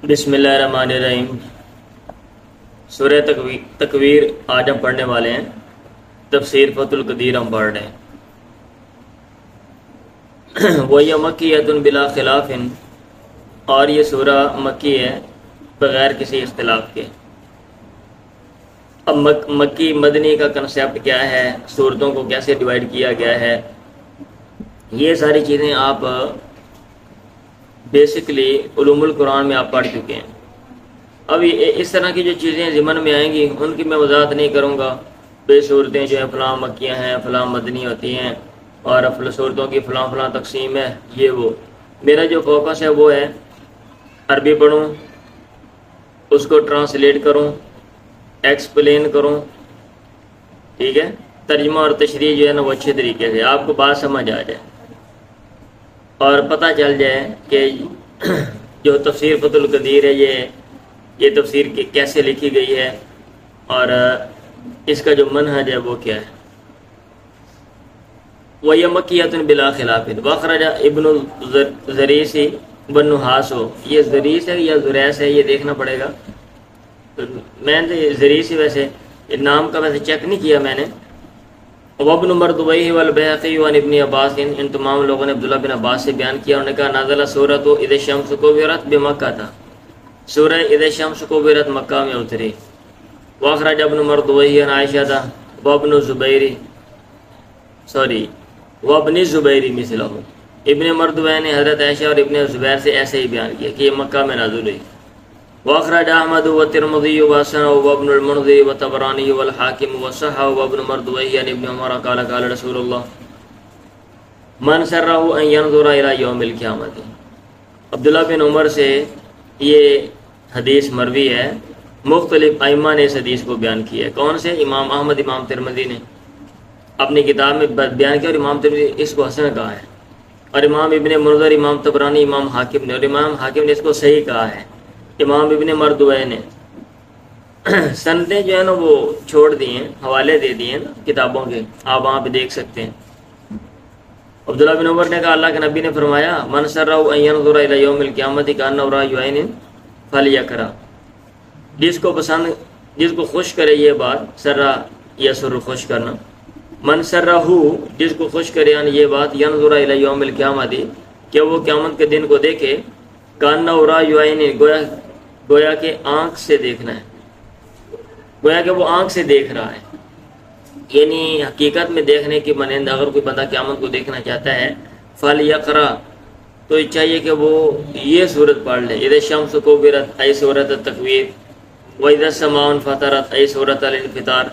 بسم اللہ الرحمن الرحیم۔ سورہ تکویر آج ہم پڑھنے والے ہیں۔ تفسیر فتح القدیر ہم پڑھ رہے ہیں۔ وَهِيَ مَكِّيَّةٌ بِلَا خِلَافٍ، اور یہ سورہ مکی ہے بغیر کسی اختلاف کے۔ اب مکی مدنی کا کنسیپٹ کیا ہے، سورتوں کو کیسے ڈیوائیڈ کیا گیا ہے، یہ ساری چیزیں آپ بیسکلی علوم القرآن میں آپ پڑھ چکے ہیں۔ اب اس طرح کی جو چیزیں ضمن میں آئیں گی ان کی میں وضاحت نہیں کروں گا۔ بے صورتیں جو ہیں فلاں مکیہ ہیں، فلاں مدنی ہوتی ہیں، اور صورتوں کی فلاں فلاں تقسیم ہے، یہ وہ میرا جو فوکس ہے وہ ہے عربی پڑھوں، اس کو ٹرانسلیٹ کروں، ایکسپلین کروں، ٹھیک ہے، ترجمہ اور تشریح جو ہے نا وہ اچھے طریقے سے آپ کو بات سمجھ آ جائے اور پتہ چل جائے کہ جو تفسیر فتح القدیر ہے یہ تفسیر کیسے لکھی گئی ہے اور اس کا جو منہج ہے وہ کیا ہے۔ وَهِيَ مَكِّيَّةٌ بِلَا خِلَافٍ وَأَخْرَجَ ابن زریس بن نحاس، یہ زریس ہے یا زریس ہے یہ دیکھنا پڑے گا، میں نے زریس ویسے نام کا ویسے چیک نہیں کیا میں نے۔ وابن مردویہ والبیہقی وعن ابن عباس، ان تمام لوگوں نے عبداللہ بن عباس سے بیان کیا، انہوں نے کہا نازل سورۃ اذا الشمس کورت بمکہ تھا، سورہ اذا الشمس کورت مکہ میں اتری۔ واخرج ابن مردویہ عن عائشہ وابن الزبیر مثلہ، ابن مردویہ نے حضرت عائشہ اور ابن زبیر سے ایسے ہی بیان کیا کہ یہ مکہ میں نازل ہوئی۔ واخرج احمد والترمذی وحسنہ وابن المنذر والطبرانی والحاکم وصححہ وابن مردویہ عن ابن عمر قال قال رسول اللہ من سرہ ان ینظر الی یوم القیامۃ۔ عبداللہ بن عمر سے یہ حدیث مروی ہے، مختلف ائمہ نے اس حدیث کو بیان کیا ہے۔ کون سے؟ امام احمد، امام ترمذی نے اپنی کتاب میں بیان کیا، اور امام ترمذی اس کو حسن کہا ہے، اور امام ابن منذر، امام طبرانی، امام حاکم نے، اور امام حاکم نے اس کو صحیح کہا ہے۔ امام ابن مردویہ نے سندیں جو ہے نا وہ چھوڑ دی ہیں، حوالے دے دیے ہیں نا کتابوں کے، آپ وہاں پہ دیکھ سکتے ہیں۔ عبداللہ بن عمر نے کہا اللہ کے نبی نے فرمایا من سرہ ان ینظر الی یوم القیامۃ کأنہ رأى عین فلیقرأ، جس کو پسند، جس کو خوش کرے یہ بات، سرہ یسر خوش کرنا، من سرہ جس کو خوش کرے یعنی یہ بات، ینظر الی یوم القیامۃ کہ وہ قیامت کے دن کو دیکھے، کأنہ رأى عین گویا کہ آنکھ سے دیکھنا ہے، گویا کہ وہ آنکھ سے دیکھ رہا ہے، یعنی حقیقت میں دیکھنے کی مانند اگر کوئی بندہ قیامت کو دیکھنا چاہتا ہے فلیقرأ تو چاہیے کہ وہ یہ سورت پڑھ لے، اذا الشمس کورت ای سورۃ التکویر، واذا السماء انفطرت ای سورۃ الانفطار،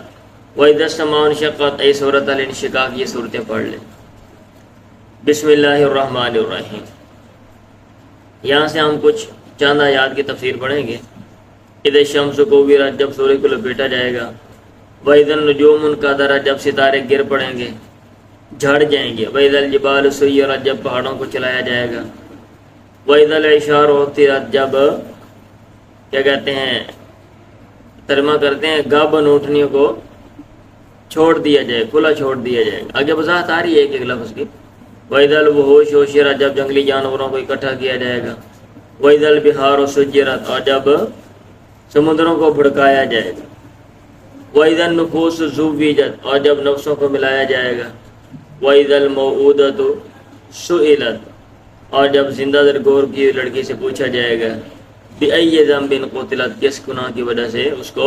واذا السماء انشقت ای سورۃ الانشقاق، یہ صورتیں پڑھ لیں۔ بسم اللہ الرحمن الرحیم، یہاں سے ہم کچھ چند آیات کی تفسیر پڑھیں گے۔ اذا الشمس کورت، جب سورج کو لپیٹا جائے گا، واذا النجوم انکدرت، جب ستارے گر پڑیں گے، جھڑ جائیں گے، واذا الجبال سیرت، جب پہاڑوں کو چلایا جائے گا، واذا العشار عطلت، جب کیا کہتے ہیں، ترجمہ کرتے ہیں گاب نوٹنیوں کو چھوڑ دیا جائے، کھلا چھوڑ دیا جائے گا۔ آگے وضاحت آ رہی ہے ایک لفظ کی۔ واذا الوحوش حشرت، جب جنگلی جانوروں کو اکٹھا کیا جائے گا، واذا البحار سجرت، اور جب سمندروں کو بھڑکایا جائے گا، واذا النفوس زوجت، اور جب نفسوں کو ملایا جائے گا، واذا الموءودۃ سئلت، اور جب زندہ درگور کی لڑکی سے پوچھا جائے گا، بأی ذنب قتلت، کس گناہ کی وجہ سے اس کو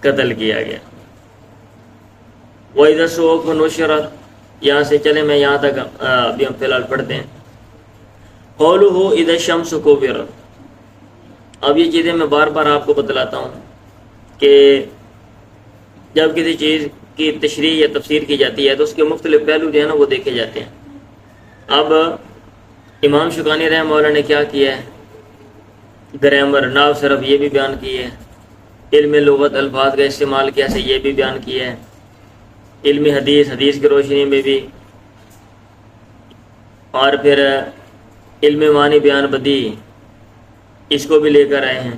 قتل کیا گیا، واذا الصحف نشرت۔ یہاں سے چلے، میں یہاں تک ابھی ہم فی الحال پڑھتے ہیں۔ قولہ اذا الشمس کورت، اب یہ چیزیں میں بار بار آپ کو بتلاتا ہوں کہ جب کسی چیز کی تشریح یا تفسیر کی جاتی ہے تو اس کے مختلف پہلو جو ہے نا وہ دیکھے جاتے ہیں۔ اب امام شوکانی رحمہ اللہ نے کیا کیا ہے، گرامر، نحو، صرف یہ بھی بیان کی ہے، علم لغت، الفاظ کا استعمال کیسے یہ بھی بیان کیا ہے، علم حدیث، حدیث کی روشنی میں بھی، اور پھر علم معنی بیان بدیع اس کو بھی لے کر آئے ہیں۔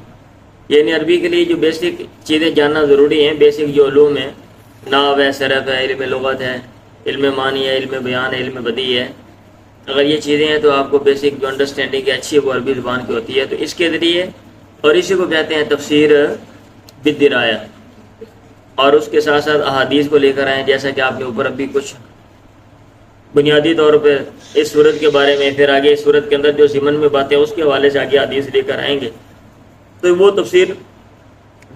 یعنی عربی کے لیے جو بیسک چیزیں جاننا ضروری ہیں، بیسک جو علوم ہیں، نحو ہے، صرف ہے، علم لغت ہے، علم معنی ہے، علم بیان ہے، علم بدیع ہے، اگر یہ چیزیں ہیں تو آپ کو بیسک جو انڈرسٹینڈنگ اچھی ہے وہ عربی زبان کی ہوتی ہے. تو اس کے ذریعے اور اسی کو کہتے ہیں تفسیر بالدرایا. اور اس کے ساتھ ساتھ احادیث کو لے کر آئیں، جیسا کہ آپ کے اوپر ابھی کچھ بنیادی طور پہ اس صورت کے بارے میں، پھر آگے اس صورت کے اندر جو ضمن میں باتیں اس کے حوالے سے آگے حدیث لے کر آئیں گے. تو وہ تفسیر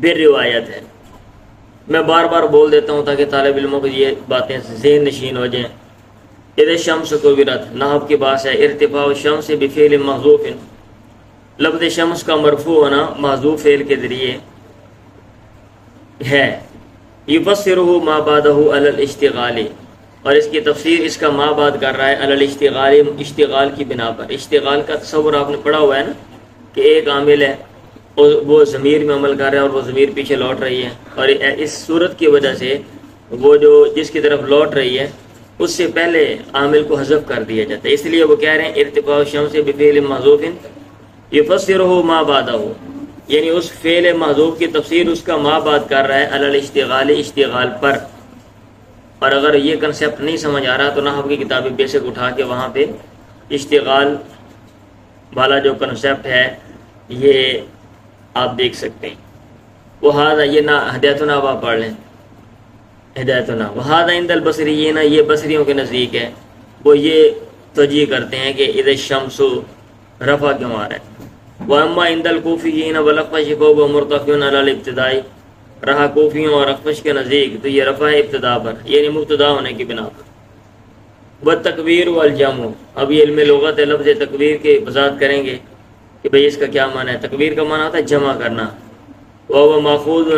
بالروایت ہے. میں بار بار بول دیتا ہوں تاکہ طالب علموں کو یہ باتیں ذہن نشین ہو جائیں. اذا الشمس كورت، نحو کی بات ہے، ارتفاع الشمس بفعل محذوف. لفظ شمس کا مرفوع ہونا محذوف فعل کے ذریعے ہے. یفسرہ ما بعدہ علی الاشتغال، اور اس کی تفسیر اس کا ما بعد کر رہا ہے علی الاشتغال، اشتغال کی بنا پر. اشتغال کا تصور آپ نے پڑھا ہوا ہے نا، کہ ایک عامل ہے اور وہ ضمیر میں عمل کر رہا ہے اور وہ ضمیر پیچھے لوٹ رہی ہے، اور اس صورت کی وجہ سے وہ جو جس کی طرف لوٹ رہی ہے اس سے پہلے عامل کو حذف کر دیا جاتا ہے. اس لیے وہ کہہ رہے ہیں ارتفاع الشمس بفعل محذوف یفسرہ ما بعدہ، یعنی اس فعل محذوف کی تفسیر اس کا ما بعد کر رہا ہے علی الاشتغال، اشتغال پر. اور اگر یہ کنسیپٹ نہیں سمجھ آ رہا تو نحو کی کتابیں بیسک اٹھا کے وہاں پہ اشتغال والا جو کنسیپٹ ہے یہ آپ دیکھ سکتے ہیں. وہذا، یہ نہ ہدایتنا آپ پڑھ لیں، ہدایتنا. وہذا عند البصریین، یہ بصریوں کے نزدیک ہے، وہ یہ توجیہ کرتے ہیں کہ اذا الشمس رفع کیوں آ رہا ہے. واما عند الکوفیین والاخفش فهو مرتفع علی الابتداء، رہا کوفیوں اور اخفش کے نزدیک تو یہ رفع ابتدا پر، یعنی مبتدا ہونے کی بنا پر. والتکبیر والجمع، اب یہ علم لغت ہے، لفظ تکبیر کی وضاحت کریں گے کہ بھئی اس کا کیا معنی ہے. تکبیر کا معنی ہوتا ہے جمع کرنا. وهو ماخوذ،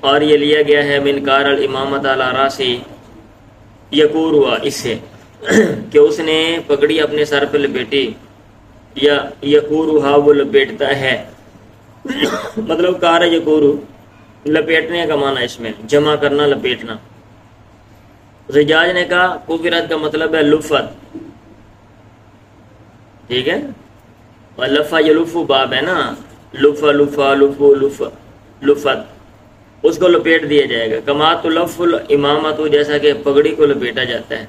اور یہ لیا گیا ہے من کار الامامت علی راسی، یکور ہوا اس سے کہ اس نے پگڑی اپنے سر پہ لپیٹی، یا یکور ہوا وہ لپیٹتا ہے. مطلب کار یکور لپیٹنے کا معنی اس میں جمع کرنا، لپیٹنا. زجاج نے کہا کوفرت کا مطلب ہے لفت، ٹھیک ہے. اور لفا یلفو باب ہے نا، لفا لفا لفو لف لفت، اس کو لپیٹ دیا جائے گا. کما تلف الامامت، جیسا کہ پگڑی کو لپیٹا جاتا ہے.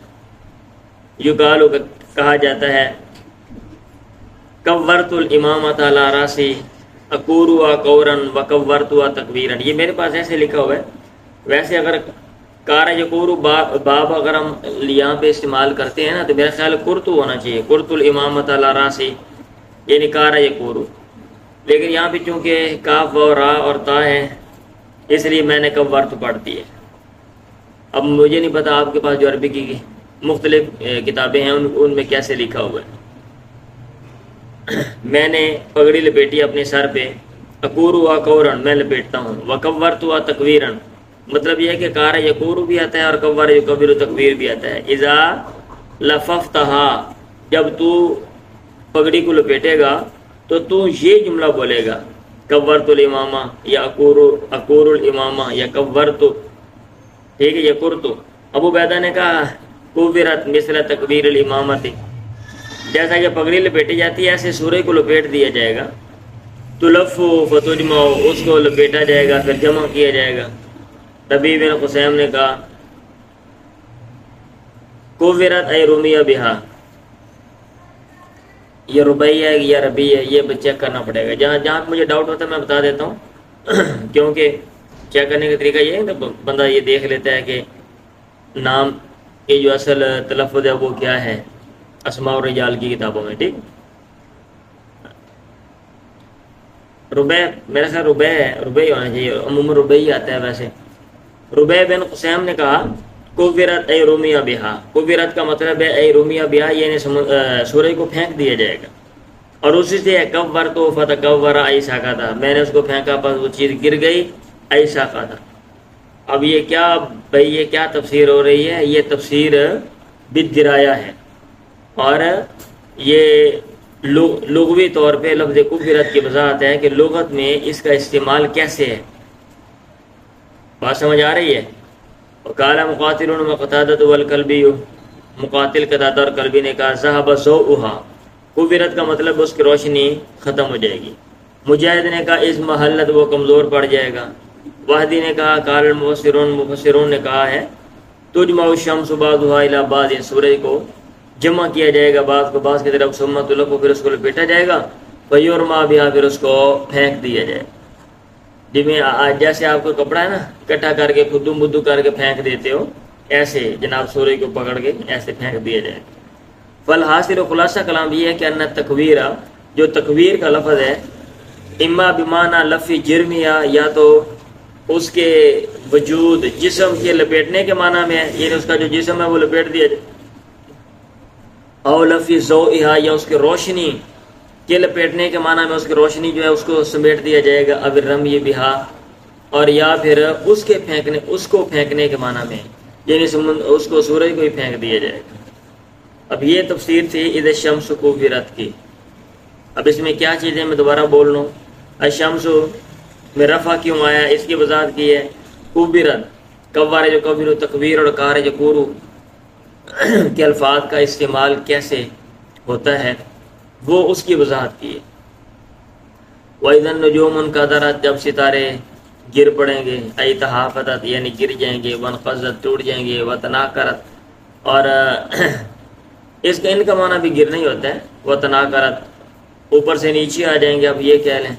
یقال کہا جاتا ہے کورت الامامت علی راسی اکوروا قورن وکورتوا تکبیرن. یہ میرے پاس ایسے لکھا ہوا ہے. ویسے اگر کار یکورو باب اگر ہم یہاں پہ استعمال کرتے ہیں نا تو میرا خیال کرتو ہونا چاہیے، کرت الامامت علی راسی، یعنی کار یکورو. لیکن یہاں پہ چونکہ کاف و را اور تا ہے اس لیے میں نے کورت پڑھ دی ہے. اب مجھے نہیں پتا آپ کے پاس جو عربی کی مختلف کتابیں ہیں ان میں کیسے لکھا ہوا ہے. میں نے پگڑی لپیٹی اپنے سر پہ، اکوروا قورن میں لپیٹتا ہوں، وکورتوا تکبیرن، مطلب یہ ہے کہ کار یکورو بھی آتا ہے اور کور یکبر تکبیر بھی آتا ہے. اذا لففتہا، جب تو پگڑی کو لپیٹے گا تو یہ جملہ بولے گا کورت الامامہ یا اکور الامامہ یا کورتو، ٹھیک ہے، یکرتو. ابو بیدہ نے کہا کوفرت مثل تکبیر الامامت، جیسا کہ پگڑی لپیٹی جاتی ہے ایسے سورج کو لپیٹ دیا جائے گا. تلفو فتجمع، اس کو لپیٹا جائے گا پھر جمع کیا جائے گا. ربیع بن قسیم نے کہا کوفرت ای رمیہ بہا، یہ ربیع ہے یا ربیع ہے یہ چیک کرنا پڑے گا. جہاں مجھے ڈاؤٹ ہوتا ہے میں بتا دیتا ہوں کیونکہ چیک کرنے کا طریقہ یہ ہے کہ بندہ یہ دیکھ لیتا ہے کہ نام کی جو اصل تلفظ ہے وہ کیا ہے اسماء الرجال کی کتابوں میں. ٹھیک، ربیع میرا خیال ربیع ہے، ربیع ہونا چاہیے، عموماً ربیع آتا ہے. ویسے ربیع بن قسیم نے کہا کوفرت ای رمیہ بہا، کوفرت کا مطلب ہے ای رمیہ بہا، یعنی سورج کو پھینک دیا جائے گا. اور اسی سے کور تو فتکور ایسا کا تھا، میں نے اس کو پھینکا پر وہ چیز گر گئی، ایسا کا تھا. اب یہ کیا بھائی، یہ کیا تفسیر ہو رہی ہے؟ یہ تفسیر بالدرایا ہے. اور یہ لغوی طور پہ لفظ کوفرت کی وضاحت ہے کہ لغت میں اس کا استعمال کیسے ہے. بات سمجھ آ رہی ہے؟ وقال مقاتل وقتادۃ والکلبی، مقاتل قتادہ اور کلبی نے کہا ذهب ضوءها، کوفرت کا مطلب اس کی روشنی ختم ہو جائے گی. مجاہد نے کہا اس محلت وہ کمزور پڑ جائے گا. وحدی نے کہا قال المفسرون، مفسرون نے کہا ہے تجمع الشمس بعضها الى بعض، سورج کو جمع کیا جائے گا بعض کو بعض کی طرف، سمت الگ کو پھر اس کو لپیٹا جائے گا، ویورما بہا پھر اس کو پھینک دیا جائے گا۔ جیسے آپ کو کپڑا ہے نا اکٹھا کر کے خدو مدو کر کے پھینک دیتے ہو، ایسے جناب سورج کو پکڑ کے ایسے پھینک دیا جائے گا۔ فالحاصل و خلاصہ کلام یہ ہے کہ ان تکویر، جو تکویر کا لفظ ہے، اما بمانا لفظ جرمیا، یا تو اس کے وجود جسم کے لپیٹنے کے معنی میں ہے، یعنی اس کا جو جسم ہے وہ لپیٹ دیا جائے، او لفظ ضوئہا، یا اس کی روشنی کے لپیٹنے کے معنی میں اس کی روشنی جو ہے اس کو سمیٹ دیا جائے گا، اب رمی بہا، اور یا پھر اس کے پھینکنے، اس کو پھینکنے کے معنی میں، یعنی اس کو سورج کو ہی پھینک دیا جائے گا۔ اب یہ تفسیر تھی اذا الشمس کوورت کی۔ اب اس میں کیا چیزیں میں دوبارہ بول لوں۔ الشمس میں رفع کیوں آیا اس کی وضاحت کی ہے۔ کوورت، کوار جو کویر تکویر اور کار جو کورو کے الفاظ کا استعمال کیسے ہوتا ہے وہ اس کی وضاحت کی ہے۔ وَإِذَا النُّجُومُ انْكَدَرَتْ، جب ستارے گر پڑیں گے، اَيْ تَحَافَتَتْ یعنی گر جائیں گے، وَانْقَضَتْ ٹوٹ جائیں گے، وَتَنَاكَرَتْ اور اس کا ان کا معنی بھی گرنا ہی ہوتا ہے، وَتَنَاكَرَتْ اوپر سے نیچے آ جائیں گے۔ اب یہ کہہ لیں،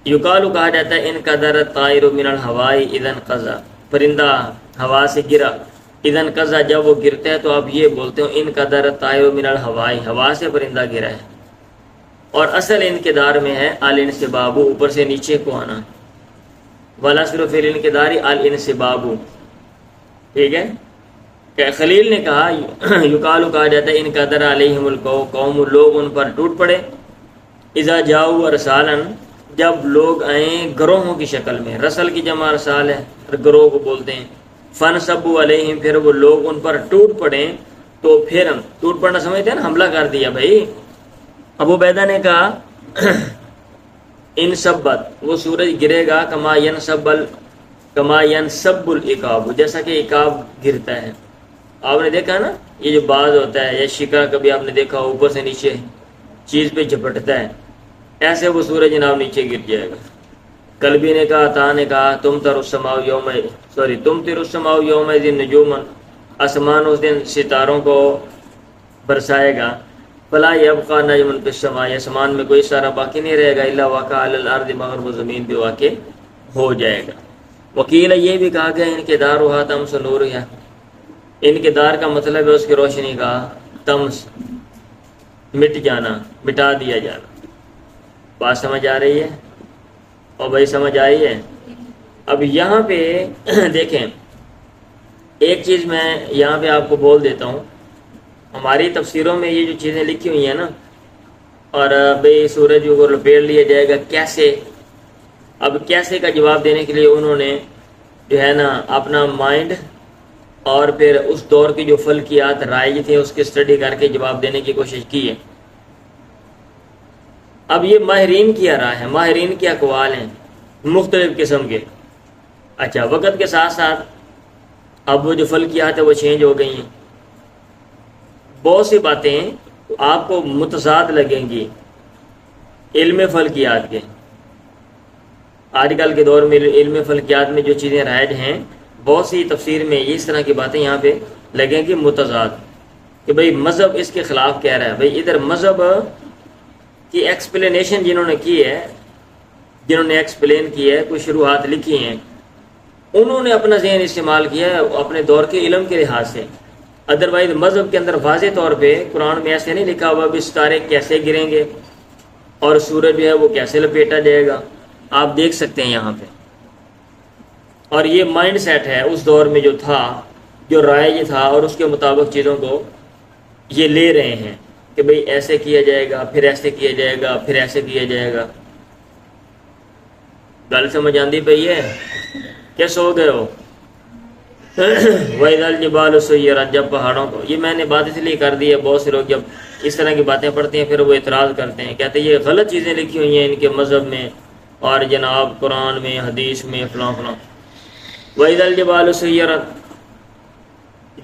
یقالو کہا جاتا ہے انقدرت طائر من الہواء اذا انقضا، پرندہ ہوا سے گرا، اذا انقضا جب وہ گرتا ہے تو آپ یہ بولتے ہو انقدرت طائر من الہواء، ہوا سے پرندہ گرا ہے، اور اصل انقدار میں ہے الانسباب، اوپر سے نیچے کو آنا، والاصل فی الانقدار الانسباب، ٹھیک ہے۔ کہ خلیل نے کہا یقالو کہا جاتا ہے انقدر علیہم القوم، لوگ ان پر ٹوٹ پڑے، اذا جاؤ رسالن جب لوگ آئیں گروہوں کی شکل میں، رسل کی جمع رسال ہے، گروہ کو بولتے ہیں، فنصبوا علیہم پھر وہ لوگ ان پر ٹوٹ پڑے، تو پھر ٹوٹ پڑنا سمجھتے ہیں نا، حملہ کر دیا بھائی۔ ابو عبیدہ نے کہا انصبت وہ سورج گرے گا، کما ینصب العقاب جیسا کہ عقاب گرتا ہے۔ آپ نے دیکھا نا یہ جو باز ہوتا ہے یا شکا کبھی آپ نے دیکھا اوپر سے نیچے چیز پہ جھپٹتا ہے، ایسے وہ سورج جناب نیچے گر جائے گا۔ قلبی نے کہا، تا نے کہا تم تر السماء یوم نجوما، آسمان اس دن ستاروں کو برسائے گا، فلا یبقى نجم فی السماء آسمان میں کوئی سارا باقی نہیں رہے گا، الا وقع علی الارض مگر وہ زمین پہ واقع ہو جائے گا۔ وکیل یہ بھی کہا گیا انقدارھا تمس نورھا، انقدار کا مطلب ہے اس کی روشنی کا تمس مٹ جانا، مٹا دیا جانا۔ بات سمجھ آ رہی ہے؟ اور بھائی سمجھ آئی ہے؟ اب یہاں پہ دیکھیں ایک چیز میں یہاں پہ آپ کو بول دیتا ہوں، ہماری تفسیروں میں یہ جو چیزیں لکھی ہوئی ہیں نا، اور بھئی سورج کو لپیٹ لیا جائے گا کیسے، اب کیسے کا جواب دینے کے لیے انہوں نے جو ہے نا اپنا مائنڈ اور پھر اس دور کی جو فلکیات رائج تھے اس کی اسٹڈی کر کے جواب دینے کی کوشش کی ہے۔ اب یہ ماہرین کی رائے ہے، ماہرین کے اقوال ہیں مختلف قسم کے۔ اچھا، وقت کے ساتھ ساتھ اب وہ جو فلکیات ہیں وہ چینج ہو گئی ہیں، بہت سی باتیں آپ کو متضاد لگیں گی علم فلکیات کے۔ آج کل کے دور میں علم فلکیات میں جو چیزیں رائج ہیں، بہت سی تفسیر میں اس طرح کی باتیں یہاں پہ لگیں گی متضاد، کہ بھئی مذہب اس کے خلاف کہہ رہا ہے۔ بھئی ادھر مذہب کی ایکسپلینیشن جنہوں نے کی ہے، جنہوں نے ایکسپلین کی ہے، کوئی شروحات لکھی ہیں، انہوں نے اپنا ذہن استعمال کیا ہے اپنے دور کے علم کے لحاظ سے۔ ادروائز مذہب کے اندر واضح طور پہ قرآن میں ایسے نہیں لکھا ہوا بھی ستارے کیسے گریں گے اور سورج جو ہے وہ کیسے لپیٹا جائے گا، آپ دیکھ سکتے ہیں یہاں پہ۔ اور یہ مائنڈ سیٹ ہے اس دور میں جو تھا، جو رائج تھا، اور اس کے مطابق چیزوں کو یہ لے رہے ہیں کہ بھئی ایسے کیا جائے گا، پھر ایسے کیا جائے گا، پھر ایسے کیا جائے گا۔ گل سمجھ آندی پئی ہے؟ کیا سو گئے ہو؟ وَإِذَا الْجِبَالُ سُيِّرَتْ جب پہاڑوں کو، یہ میں نے بات اس لیے کر دی ہے، بہت سے لوگ جب اس طرح کی باتیں پڑھتے ہیں پھر وہ اعتراض کرتے ہیں، کہتے ہیں یہ غلط چیزیں لکھی ہوئی ہیں ان کے مذہب میں اور جناب قرآن میں، حدیث میں، فلاں فلاں۔ وَإِذَا الْجِبَالُ سُيِّرَتْ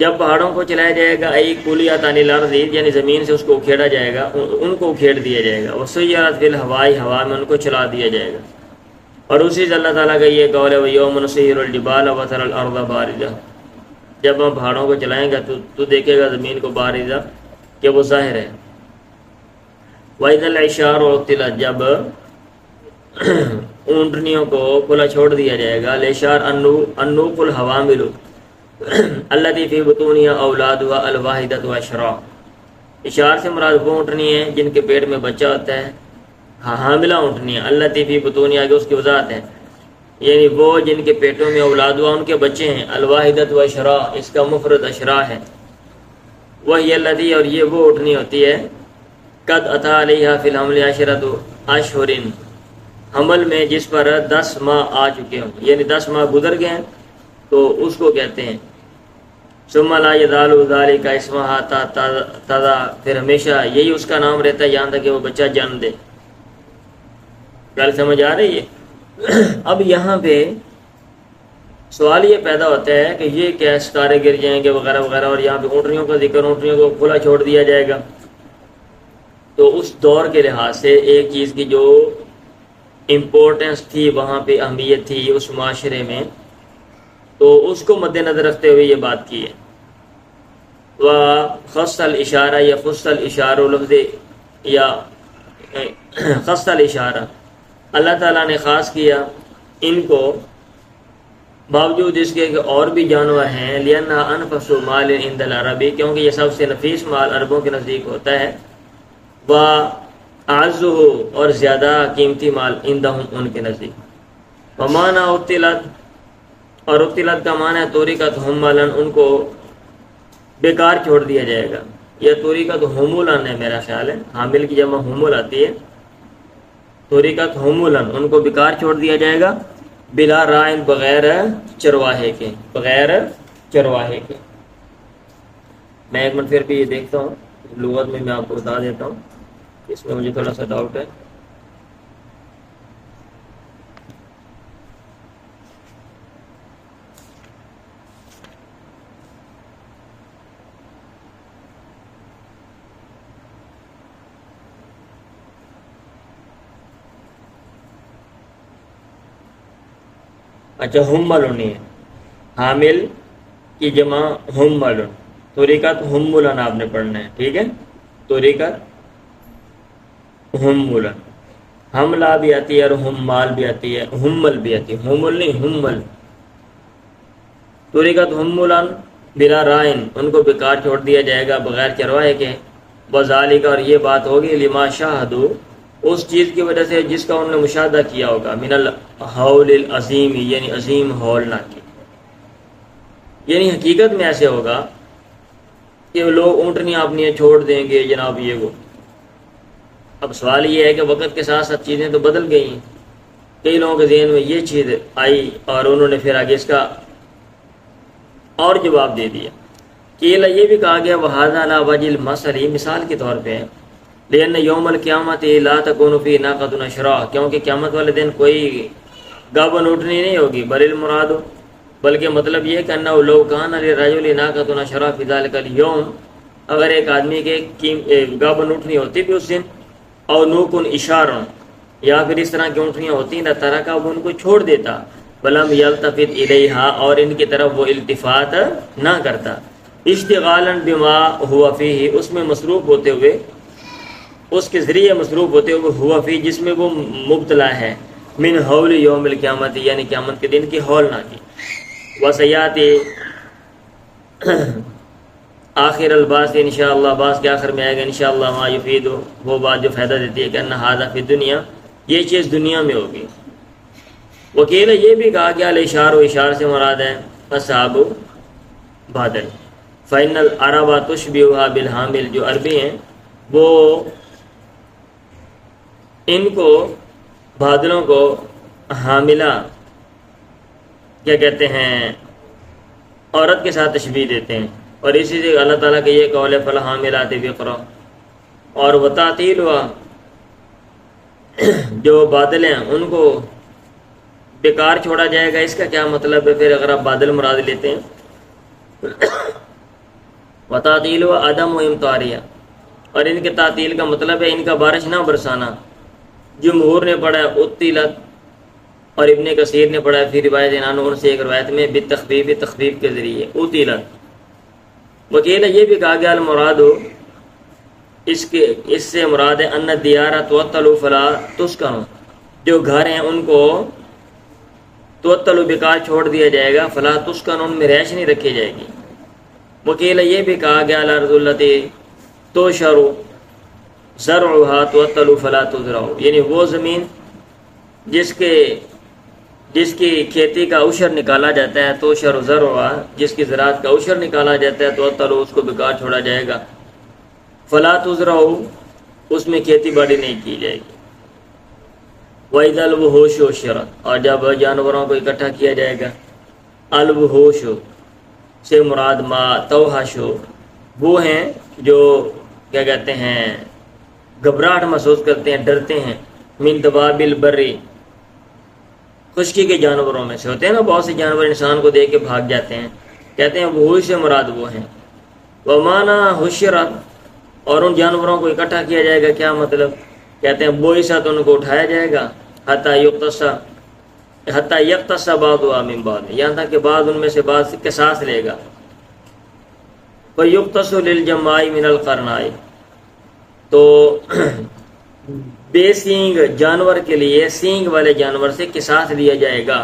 جب پہاڑوں کو چلایا جائے گا، ای کُلِّیَتْ عَنِ الْأَرْضِ یعنی زمین سے اس کو اکھیڑا جائے گا، ان کو اکھیڑ دیا جائے گا، وَسُيِّرَتْ فِي الْهَوَاءِ ہوا میں ان کو چلا دیا جائے گا۔ اور اسی سے اللہ تعالیٰ کا یہ قول ہے وَيَوْمَ نُسَيِّرُ الْجِبَالَ وَتَرَى الْأَرْضَ بَارِزَةً جب ہم پہاڑوں کو چلائیں گے تو دیکھے گا زمین کو بارزہ کہ وہ ظاہر ہے۔ وَإِذَا الْعِشَارُ عُطِّلَتْ، جب اونٹنیوں کو کھلا چھوڑ دیا جائے گا، الاشار النوق الحوامل التي في بطونها اولادها الواحدۃ واشراء، اشار سے مراد وہ اونٹنی ہیں جن کے پیٹ میں بچہ ہوتا ہے، حاملہ اونٹنیاں، التي في بطونها کہ اس کی وضاحت ہے، یعنی وہ جن کے پیٹوں میں اولاد ہوا ان کے بچے ہیں، الواحدۃ واشراء اس کا مفرد اشراء ہے، وہی التي اور یہ وہ اونٹنی ہوتی ہے، قد اتى علیہا فی الحمل 10 اشہر، حمل میں جس پر 10 ماہ آ چکے ہوں، یعنی 10 ماہ گزر گئے ہیں تو اس کو کہتے ہیں۔ ثم لا يزال ذلك اسمها تذا، پھر ہمیشہ یہی اس کا نام رہتا ہے یہاں تک کہ وہ بچہ جنم دے۔ گل سمجھ آ رہی ہے؟ اب یہاں پہ سوال یہ پیدا ہوتا ہے کہ یہ کیا ستارے گر جائیں گے وغیرہ وغیرہ، اور یہاں پہ اونٹنیوں کا ذکر، اونٹنیوں کو کھلا چھوڑ دیا جائے گا۔ تو اس دور کے لحاظ سے ایک چیز کی جو امپورٹنس تھی، وہاں پہ اہمیت تھی اس معاشرے میں، تو اس کو مد نظر رکھتے ہوئے یہ بات کی ہے۔ وَخَصَّ الْإِشَارَةَ یا خُصَّ الْإِشَارُ لفظ یا خَصَّ الْإِشَارَةَ، اللہ تعالیٰ نے خاص کیا ان کو باوجود اس کے کہ اور بھی جانور ہیں، لِأَنَّهَا أَنفَسُ مَالٍ عِندَ الْعَرَبِ، کیونکہ یہ سب سے نفیس مال عربوں کے نزدیک ہوتا ہے، وَأَعَزُّهُ اور زیادہ قیمتی مال عندهم ان کے نزدیک۔ وَمَانَا اُبْتِلَتْ، اور اُبْتِلَتْ کا معنی ہے تُرِکَتْ حُمَّلًا، ان کو بیکار چھوڑ دیا جائے گا۔ یہ تُرِکَتْ حُمُّلًا ہے میرا خیال ہے، حامل کی جمع حمل آتی ہے، تُرِکَتْ حُمُّلًا ان کو بیکار چھوڑ دیا جائے گا، بلا رائن بغیر چرواہے کے، بغیر چرواہے کے۔ میں ایک منٹ پھر بھی یہ دیکھتا ہوں لغت میں آپ کو بتا دیتا ہوں، اس میں مجھے تھوڑا سا ڈاؤٹ ہے۔ اچھا حمل نہیں ہے، حامل کی جمع حمل، تُرِکَتْ حُمُّلًا آپ نے پڑھنا ہے، ٹھیک ہے، تُرِکَتْ حُمُّلًا، حملہ بھی آتی ہے اور حمال بھی آتی ہے، حمل بھی آتی ہے، حمل نہیں حمل۔ تُرِکَتْ حُمُّلًا بلا رائن، ان کو بیکار چھوڑ دیا جائے گا بغیر چرواہے کے، وَذَلِكَ اور یہ بات ہوگی لما شاہدوا اس چیز کی وجہ سے جس کا انہوں نے مشاہدہ کیا ہوگا، من الحول العظیم یعنی عظیم ہولناکی، یعنی حقیقت میں ایسے ہوگا کہ لوگ اونٹنیاں اپنی چھوڑ دیں گے جناب یہ وہ۔ اب سوال یہ ہے کہ وقت کے ساتھ ساتھ چیزیں تو بدل گئی ہیں، کئی لوگوں کے ذہن میں یہ چیز آئی اور انہوں نے پھر آگے اس کا اور جواب دے دیا کہ یہ بھی کہا گیا وَهَذَا عَلَى وَجْهِ الْمَثَلِ، مثال کے طور پہ لأن یوم القیامت لا تکون فی ناقۃ عشراء، کیونکہ قیامت والے دن کوئی گابن اٹھنی نہیں ہوگی، بل المراد، بلکہ مطلب یہ کہ انہ لو کان للرجل ناقۃ عشراء فی ذلک اليوم، اگر ایک آدمی کے گابن اٹھنی ہوتی بھی اس دن، او نوکن اشاروں یا پھر اس طرح کی اونٹنیاں ہوتی ہیں، ترکا وہ ان کو چھوڑ دیتا، ولم یلتفت الیہا اور ان کی طرف وہ التفات نہ کرتا، اشتغالا بما ہوا فیہ اس میں مصروف ہوتے ہوئے، اس کے ذریعے مصروف ہوتے ہوئے، ہوا فی جس میں وہ مبتلا ہے، من حول یوم القیامت یعنی قیامت کے دن کی ہولناکی، وسیاتی آخر الباس انشاءاللہ، باس کے آخر میں آئے گا انشاءاللہ، ما یفید وہ بات جو فائدہ دیتی ہے کہ انہ ھذا فی دنیا، یہ چیز دنیا میں ہوگی۔ وکیل یہ بھی کہا گیا الاشار و اشار سے مراد ہے اصحاب بادل، فإن العرب تشبہها بالحامل، جو عربی ہیں وہ ان کو بادلوں کو حاملہ کیا کہتے ہیں عورت کے ساتھ تشبیہ دیتے ہیں، اور اسی سے اللہ تعالیٰ کا یہ قول ہے فالحاملات وقرا، اور وتعطیل جو بادل ہیں ان کو بیکار چھوڑا جائے گا، اس کا کیا مطلب ہے؟ پھر اگر آپ بادل مراد لیتے ہیں وتعطیل عدم و امطاریہ، اور ان کے تعطیل کا مطلب ہے ان کا بارش نہ برسانا۔ جمہور نے پڑھا ہے اطیلت اور ابن کثیر نے پڑھا پھر روایت ان سے ایک روایت میں بالتخفیف تخفیف کے ذریعے اوتیلت وکیل یہ بھی کہا گیا المراد اس سے مراد ہے ان دیارہ توتل فلا تسکن جو گھر ہیں ان کو توتل بیکار چھوڑ دیا جائے گا فلا تسکن ان میں رہائش نہیں رکھی جائے گی وکیل یہ بھی کہا گیا الارض التی توشر زرعها توتل فلا تزرع یعنی وہ زمین جس کی کھیتی کا عشر نکالا جاتا ہے تو شر زرعها جس کی زراعت کا عشر نکالا جاتا ہے تو توتل اس کو بیکار چھوڑا جائے گا فلا تزرع اس میں کھیتی باڑی نہیں کی جائے گی وَإِذَا الْوُحُوشُ حُشِّرَتْ اور جب جانوروں کو اکٹھا کیا جائے گا الوحوش سے مراد ما توحش وہ ہیں جو کیا کہتے ہیں گھبراہٹ محسوس کرتے ہیں ڈرتے ہیں من دواب البری خشکی کے جانوروں میں سے ہوتے ہیں نا بہت سے جانور انسان کو دیکھ کے بھاگ جاتے ہیں کہتے ہیں وحوش سے مراد وہ ہیں ومانا حشرت اور ان جانوروں کو اکٹھا کیا جائے گا کیا مطلب کہتے ہیں بوئسات ان کو اٹھایا جائے گا حتی یقتص بعضها من بعض یہاں تک کہ بعض ان میں سے بعض قصاص لے گا فیقتص للجماع من القرناء تو بے سینگ جانور کے لیے سینگ والے جانور سے قصاص لیا جائے گا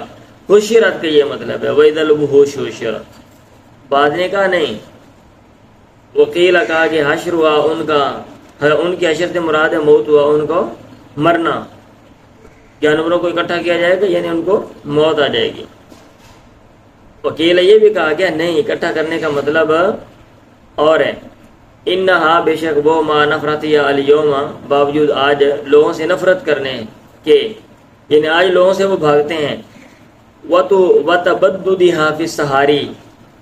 حشرت کا یہ مطلب ہے وَإِذَا الْوُحُوشُ حُشِّرَتْ بعد نے کہا نہیں وکیل کہا کہ حشر ہوا ان کی حشر سے مراد ہے موت ہوا ان کو مرنا جانوروں کو اکٹھا کیا جائے گا یعنی ان کو موت آ جائے گی وکیل یہ بھی کہا گیا نہیں اکٹھا کرنے کا مطلب اور ہے انہا بے شک وہ ما نفرتی الیوم باوجود آج لوگوں سے نفرت کرنے کے یعنی آج لوگوں سے وہ بھاگتے ہیں وَتَبَدُّدِهَا فِي السَّحَارِ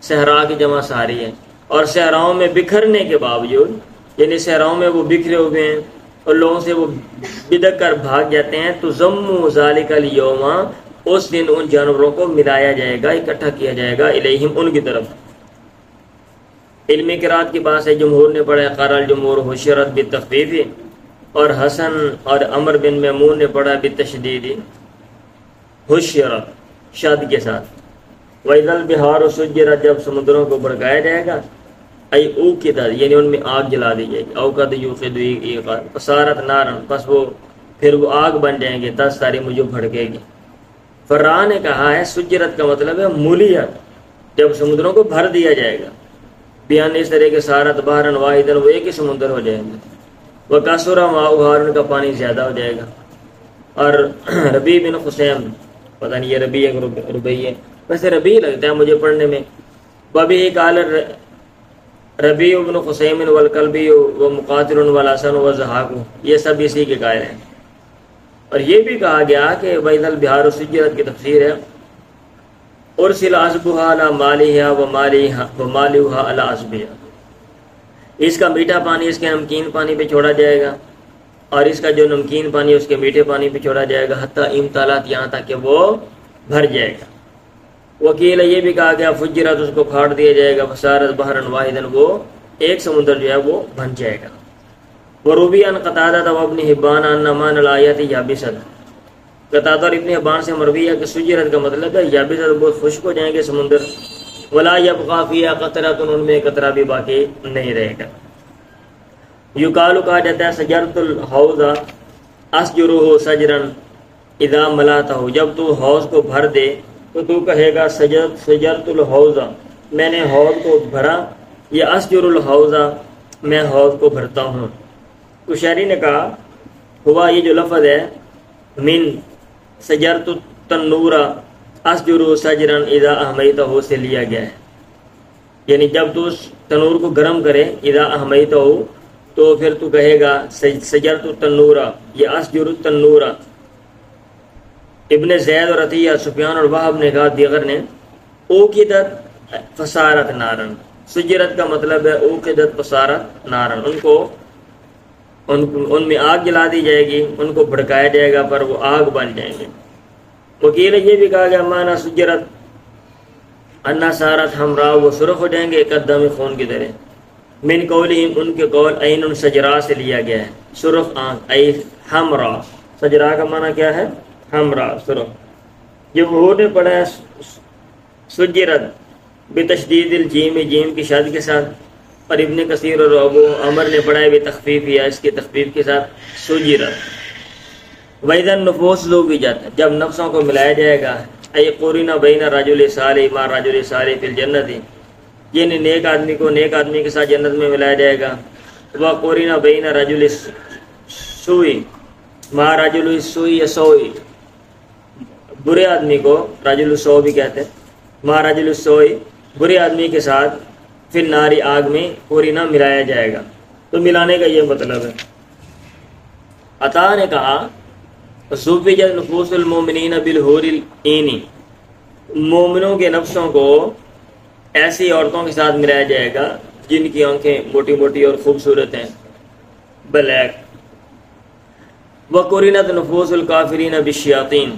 صحرا کی جمع سہاری ہے اور صحراؤں میں بکھرنے کے باوجود یعنی صحراؤں میں وہ بکھرے ہوئے ہیں اور لوگوں سے وہ بدک کر بھاگ جاتے ہیں تو ضمُّ ذَلِكَ الْيَوْمَ اس دن ان جانوروں کو ملایا جائے گا اکٹھا کیا جائے گا الیہم ان کی طرف علمی قرات کی بات ہے جمہور نے پڑھا قرأ الجمہور حشرت بالتخفیف اور حسن اور عمر بن میمون نے پڑھا بالتشدید حشرت شد کے ساتھ وَإِذَا الْبِحَارُ سُجِّرَتْ جب سمندروں کو بھڑکایا جائے گا ای اوقدت یعنی ان میں آگ جلا دی جائے گی اوقد یوقد ایقاد فصارت نارن پس وہ پھر وہ آگ بن جائیں گے تس ساری مجھے بھڑکے گی فرا نے کہا ہے سجرت کا مطلب ہے ملیت جب سمندروں کو بھر دیا جائے گا بیان اس طرح کے سارت بحرن واحدن وہ ایک ہی سمندر ہو جائیں گے وہ کسورا ماؤہا ان کا پانی زیادہ ہو جائے گا اور ربیع بن خثیم پتہ نہیں یہ ربیع ہے ربیع ہے ویسے ربیع لگتا ہے مجھے پڑھنے میں بابی قال ربیع بن خثیم والکلبی و مقاتل والحسن والضحاک یہ سب اسی کے قائل ہیں اور یہ بھی کہا گیا کہ وَإِذَا الْبِحَارُ سُجِّرَتْ کی تفسیر ہے ارسل عذبها على مالها ومالها على عذبها اس کا میٹھا پانی اس کے نمکین پانی پہ چھوڑا جائے گا اور اس کا جو نمکین پانی اس کے میٹھے پانی پہ چھوڑا جائے گا حتی امتالات یہاں تک کہ وہ بھر جائے گا وکیل یہ بھی کہا گیا فجرت اس کو پھاڑ دیا جائے گا فسارت بحرن واحدن وہ ایک سمندر جو ہے وہ بن جائے گا وروی عن قتادہ وابن حبان ان مان الایات یابست قتادہ اور ابن حبان سے مروی ہے کہ سجرت کا مطلب ہے یابست بہت خشک ہو جائیں گے سمندر ولا یبقى فیہا قطرۃ ان میں قطرہ بھی باقی نہیں رہے گا یقال کہا جاتا ہے سجرت الحوض اسجرہ سجرا اذا ملاتہ جب تو حوض کو بھر دے تو تو کہے گا سجرت الحوض میں نے حوض کو بھرا یا اسجر الحوض میں حوض کو بھرتا ہوں کشیری نے کہا ہوا یہ جو لفظ ہے من سجرت التنور اسجر سجرا اذا احمیتہ سے لیا گیا ہے یعنی جب تو اس تنور کو گرم کرے اذا احمیتہ تو پھر تو کہے گا سجرت التنور یا اسجر التنور ابن زید اور عطیہ سفیان اور وہب نے کہا دیگر نے اوقدت فسارت نارن سجرت کا مطلب ہے اوقدت فسارت نارن ان میں آگ جلا دی جائے گی ان کو بھڑکایا جائے گا پر وہ آگ بن جائیں گے وکیل یہ بھی کہا گیا مانا سجرت انا سارت ہمراہ وہ سرخ ہو جائیں گے قدم خون کی طرح من قولہم ان کے قول عین سجرا سے لیا گیا ہے سرخ آنکھ ای ہمراہ سجرا کا معنی کیا ہے ہمراہ سرخ جمہور نے پڑھا ہے سجرت بتشدید الجیم، جیم کی شد کے ساتھ، اور ابن کثیر اور ابو عمر نے پڑھا ہے بتخفیف یا اس کی تخفیف کے ساتھ سجرت۔ وَإِذَا النُّفُوسُ زُوِّجَتْ، جب نفسوں کو ملایا جائے گا، اَيْ قُرِنَ بَيْنَ الرَّجُلِ الصَّالِحِ مَعَ الرَّجُلِ الصَّالِحِ فِي الْجَنَّةِ، یعنی نیک آدمی کو نیک آدمی کے ساتھ جنت میں ملایا جائے گا۔ وَقُرِنَ بَيْنَ الرَّجُلِ السُّوءِ مَعَ الرَّجُلِ السُّوءِ يَسْوِي، برے آدمی کو رجل السوء بھی کہتے ہیں، مَعَ الرَّجُلِ السُّوءِ برے آدمی کے ساتھ فی النار آگ میں قُرِنَ ملایا جائے گا۔ تو ملانے کا یہ مطلب ہے۔ عطا نے کہا زُوِّجَتْ نُفُوسُ الْمُؤْمِنِينَ بِالْحُورِ الْعِينِ، مومنوں کے نفسوں کو ایسی عورتوں کے ساتھ ملایا جائے گا جن کی آنکھیں موٹی موٹی اور خوبصورت ہیں، بلیک۔ وَقُرِنَتْ نُفُوسُ الْكَافِرِينَ بِالشَّيَاطِينِ،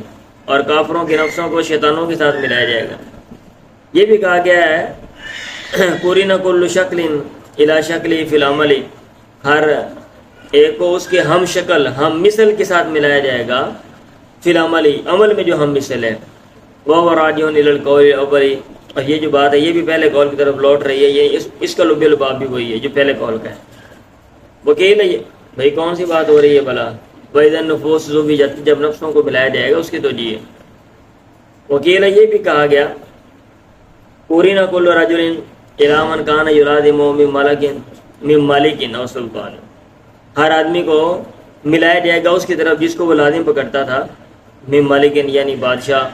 اور کافروں کے نفسوں کو شیطانوں کے ساتھ ملایا جائے گا۔ یہ بھی کہا گیا ہے قُرِنَ كُلُّ شَكْلٍ إِلَى شَكْلِهِ فِي الْعَمَلِ، ہر ایک کو اس کے ہم شکل ہم مثل کے ساتھ ملایا جائے گا، فی العمل عمل میں جو ہم مثل ہے۔ وَهُوَ رَاجِعٌ إِلَى الْقَوْلِ الْأَوَّلِ، اور یہ جو بات ہے یہ بھی پہلے قول کی طرف لوٹ رہی ہے، یہ اس کا لب لباب بھی وہی ہے جو پہلے قول کا ہے۔ وکیل ہے بھائی کون سی بات ہو رہی ہے بھلا؟ وَإِذَا النُّفُوسُ زُوِّجَتْ، جب نفسوں کو ملایا جائے گا اس کی توجیہ۔ وکیل ہے یہ بھی کہا گیا قُرِنَ كُلُّ رَجُلٍ إِلَىٰ مَنْ كَانَ يُلَازِمُهُ مِن مَالِكٍ أَوْ سُلْطَانٍ، ہر آدمی کو ملایا جائے گا اس کی طرف جس کو وہ لازم پکڑتا تھا، من مالکن یعنی بادشاہ،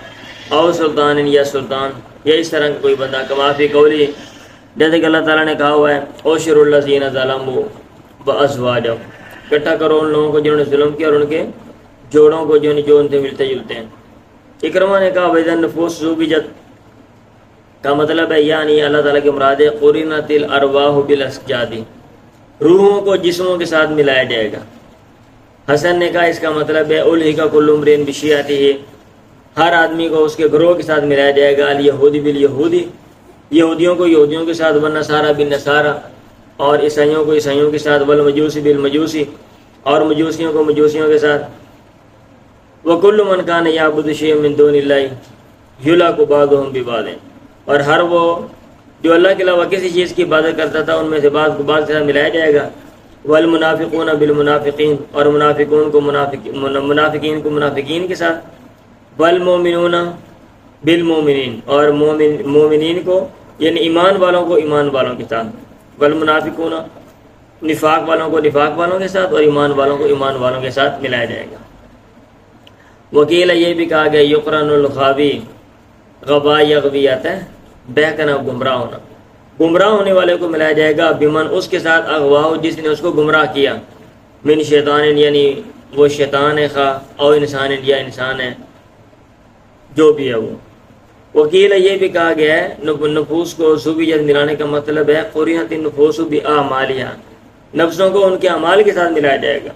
او سلطان یا سلطان، یا اس طرح کا کوئی بندہ، کما فی قولی، جیسے کہ اللہ تعالیٰ نے کہا ہوا ہے اوشر الذین ظلموا وازواجہم، اکٹھا کرو ان لوگوں کو جنہوں نے ظلم کیا اور ان کے جوڑوں کو جو ان سے ملتے جلتے ہیں۔ اکرمہ نے کہا وَإِذَا النُّفُوسُ زُوِّجَتْ کا مطلب ہے یعنی اللہ تعالیٰ کی مراد ہے قُرِنَتِ الْأَرْوَاحُ بِالْأَسْجَادِ، روحوں کو جسموں کے ساتھ ملایا جائے گا۔ حسن نے کہا اس کا مطلب ہے اُلْحِقَ كُلُّ امْرِئٍ بِشِیعَتِهِ، ہر آدمی کو اس کے گروہ کے ساتھ ملایا جائے گا، الیہودی بالیہودی، یہودیوں کو یہودیوں کے ساتھ، والنصارى بالنصارى، اور عیسائیوں کو عیسائیوں کے ساتھ، والمجوسی بالمجوسی، اور مجوسیوں کو مجوسیوں کے ساتھ۔ وَكُلُّ مَنْ كَانَ يَعْبُدُ شَيْئًا مِّن دُونِ اللَّهِ يُهْلَكُ بَعْضُهُم بِبَعْضٍ، اور ہر وہ جو اللہ کے علاوہ کسی چیز کی عبادت کرتا تھا ان میں سے بعض کو بعض کے ساتھ ملایا جائے گا۔ والمنافقون بالمنافقین، اور منافقین کو منافقین کے ساتھ۔ والمومنون بالمومنین، اور مومنین کو یعنی ایمان والوں کو ایمان والوں کے ساتھ۔ والمنافقون، نفاق والوں کو نفاق والوں کے ساتھ، اور ایمان والوں کو ایمان والوں کے ساتھ ملایا جائے گا۔ وکیل یہ بھی کہا گیا یقرن الغاوی، غوا یغوی آتا ہے بہکنا، گمراہ ہونا، گمراہ ہونے والے کو ملایا جائے گا، بمن اس کے ساتھ اغواہ جس نے اس کو گمراہ کیا، من شیطان یعنی وہ شیطان ہے، خواہ او انسان یا انسان ہے، جو بھی ہے وہ۔ وکیل یہ بھی کہا گیا ہے نفوس کو زوجیت ملانے کا مطلب ہے قرینت النفوس باعمالها، نفسوں کو ان کے اعمال کے ساتھ ملایا جائے گا۔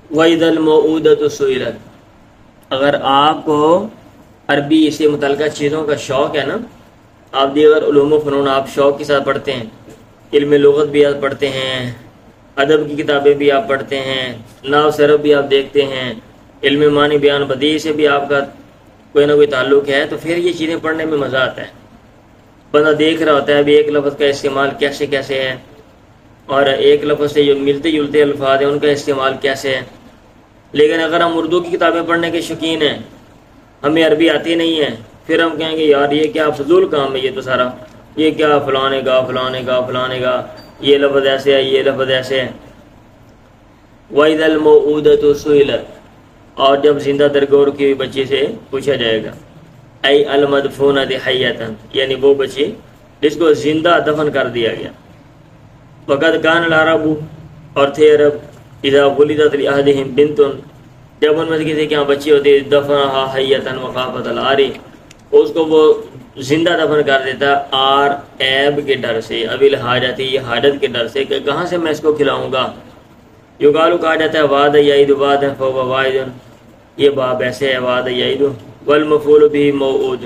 وَإِذَا الْمَوْءُودَةُ سُئِلَتْ، اگر آپ کو عربی سے متعلقہ چیزوں کا شوق ہے نا، آپ دیگر علوم و فنون آپ شوق کے ساتھ پڑھتے ہیں، علم لغت بھی آپ پڑھتے ہیں، ادب کی کتابیں بھی آپ پڑھتے ہیں، نحو صرف بھی آپ دیکھتے ہیں، علم معنی بیان بدیع سے بھی آپ کا کوئی نہ کوئی تعلق ہے، تو پھر یہ چیزیں پڑھنے میں مزہ آتا ہے۔ بندہ دیکھ رہا ہوتا ہے ابھی ایک لفظ کا استعمال کیسے کیسے ہے، اور ایک لفظ سے جو ملتے جلتے الفاظ ہیں ان کا استعمال کیسے ہے۔ لیکن اگر ہم اردو کی کتابیں پڑھنے کے شوقین ہیں، ہمیں عربی آتی نہیں ہے، پھر ہم کہیں گے یار یہ کیا فضول کام ہے، یہ تو سارا یہ کیا فلانے گا یہ لفظ ایسے ہے، یہ لفظ ایسے ہے۔ وَإِذَا الْمَوْءُودَةُ سُئِلَتْ، اور جب زندہ درگور کی بچی سے پوچھا جائے گا، اَيْ الْمَدْفُونَةِ حَيَّةً، یعنی وہ بچی جس کو زندہ دفن کر دیا گیا۔ وَقَدْ كَانَ الْعَرَبُ، اور تھے عرب، اِذَا وُلِدَتْ لِأَحَدِهِمْ بِنْتٌ، جب ان میں سے کسی کے یہاں بچی ہوتی دفنہا حیۃ وخافۃ العار، اس کو وہ زندہ دفن کر دیتا آر عیب کے ڈر سے، ابی الحاجت، یہ حاجت کے ڈر سے کہ کہاں سے میں اس کو کھلاؤں گا۔ یقالو کہا جاتا ہے وعد یعید وعد فهو واعد، یہ باب ایسے ہے وعد یعید، والمفعول به موعود،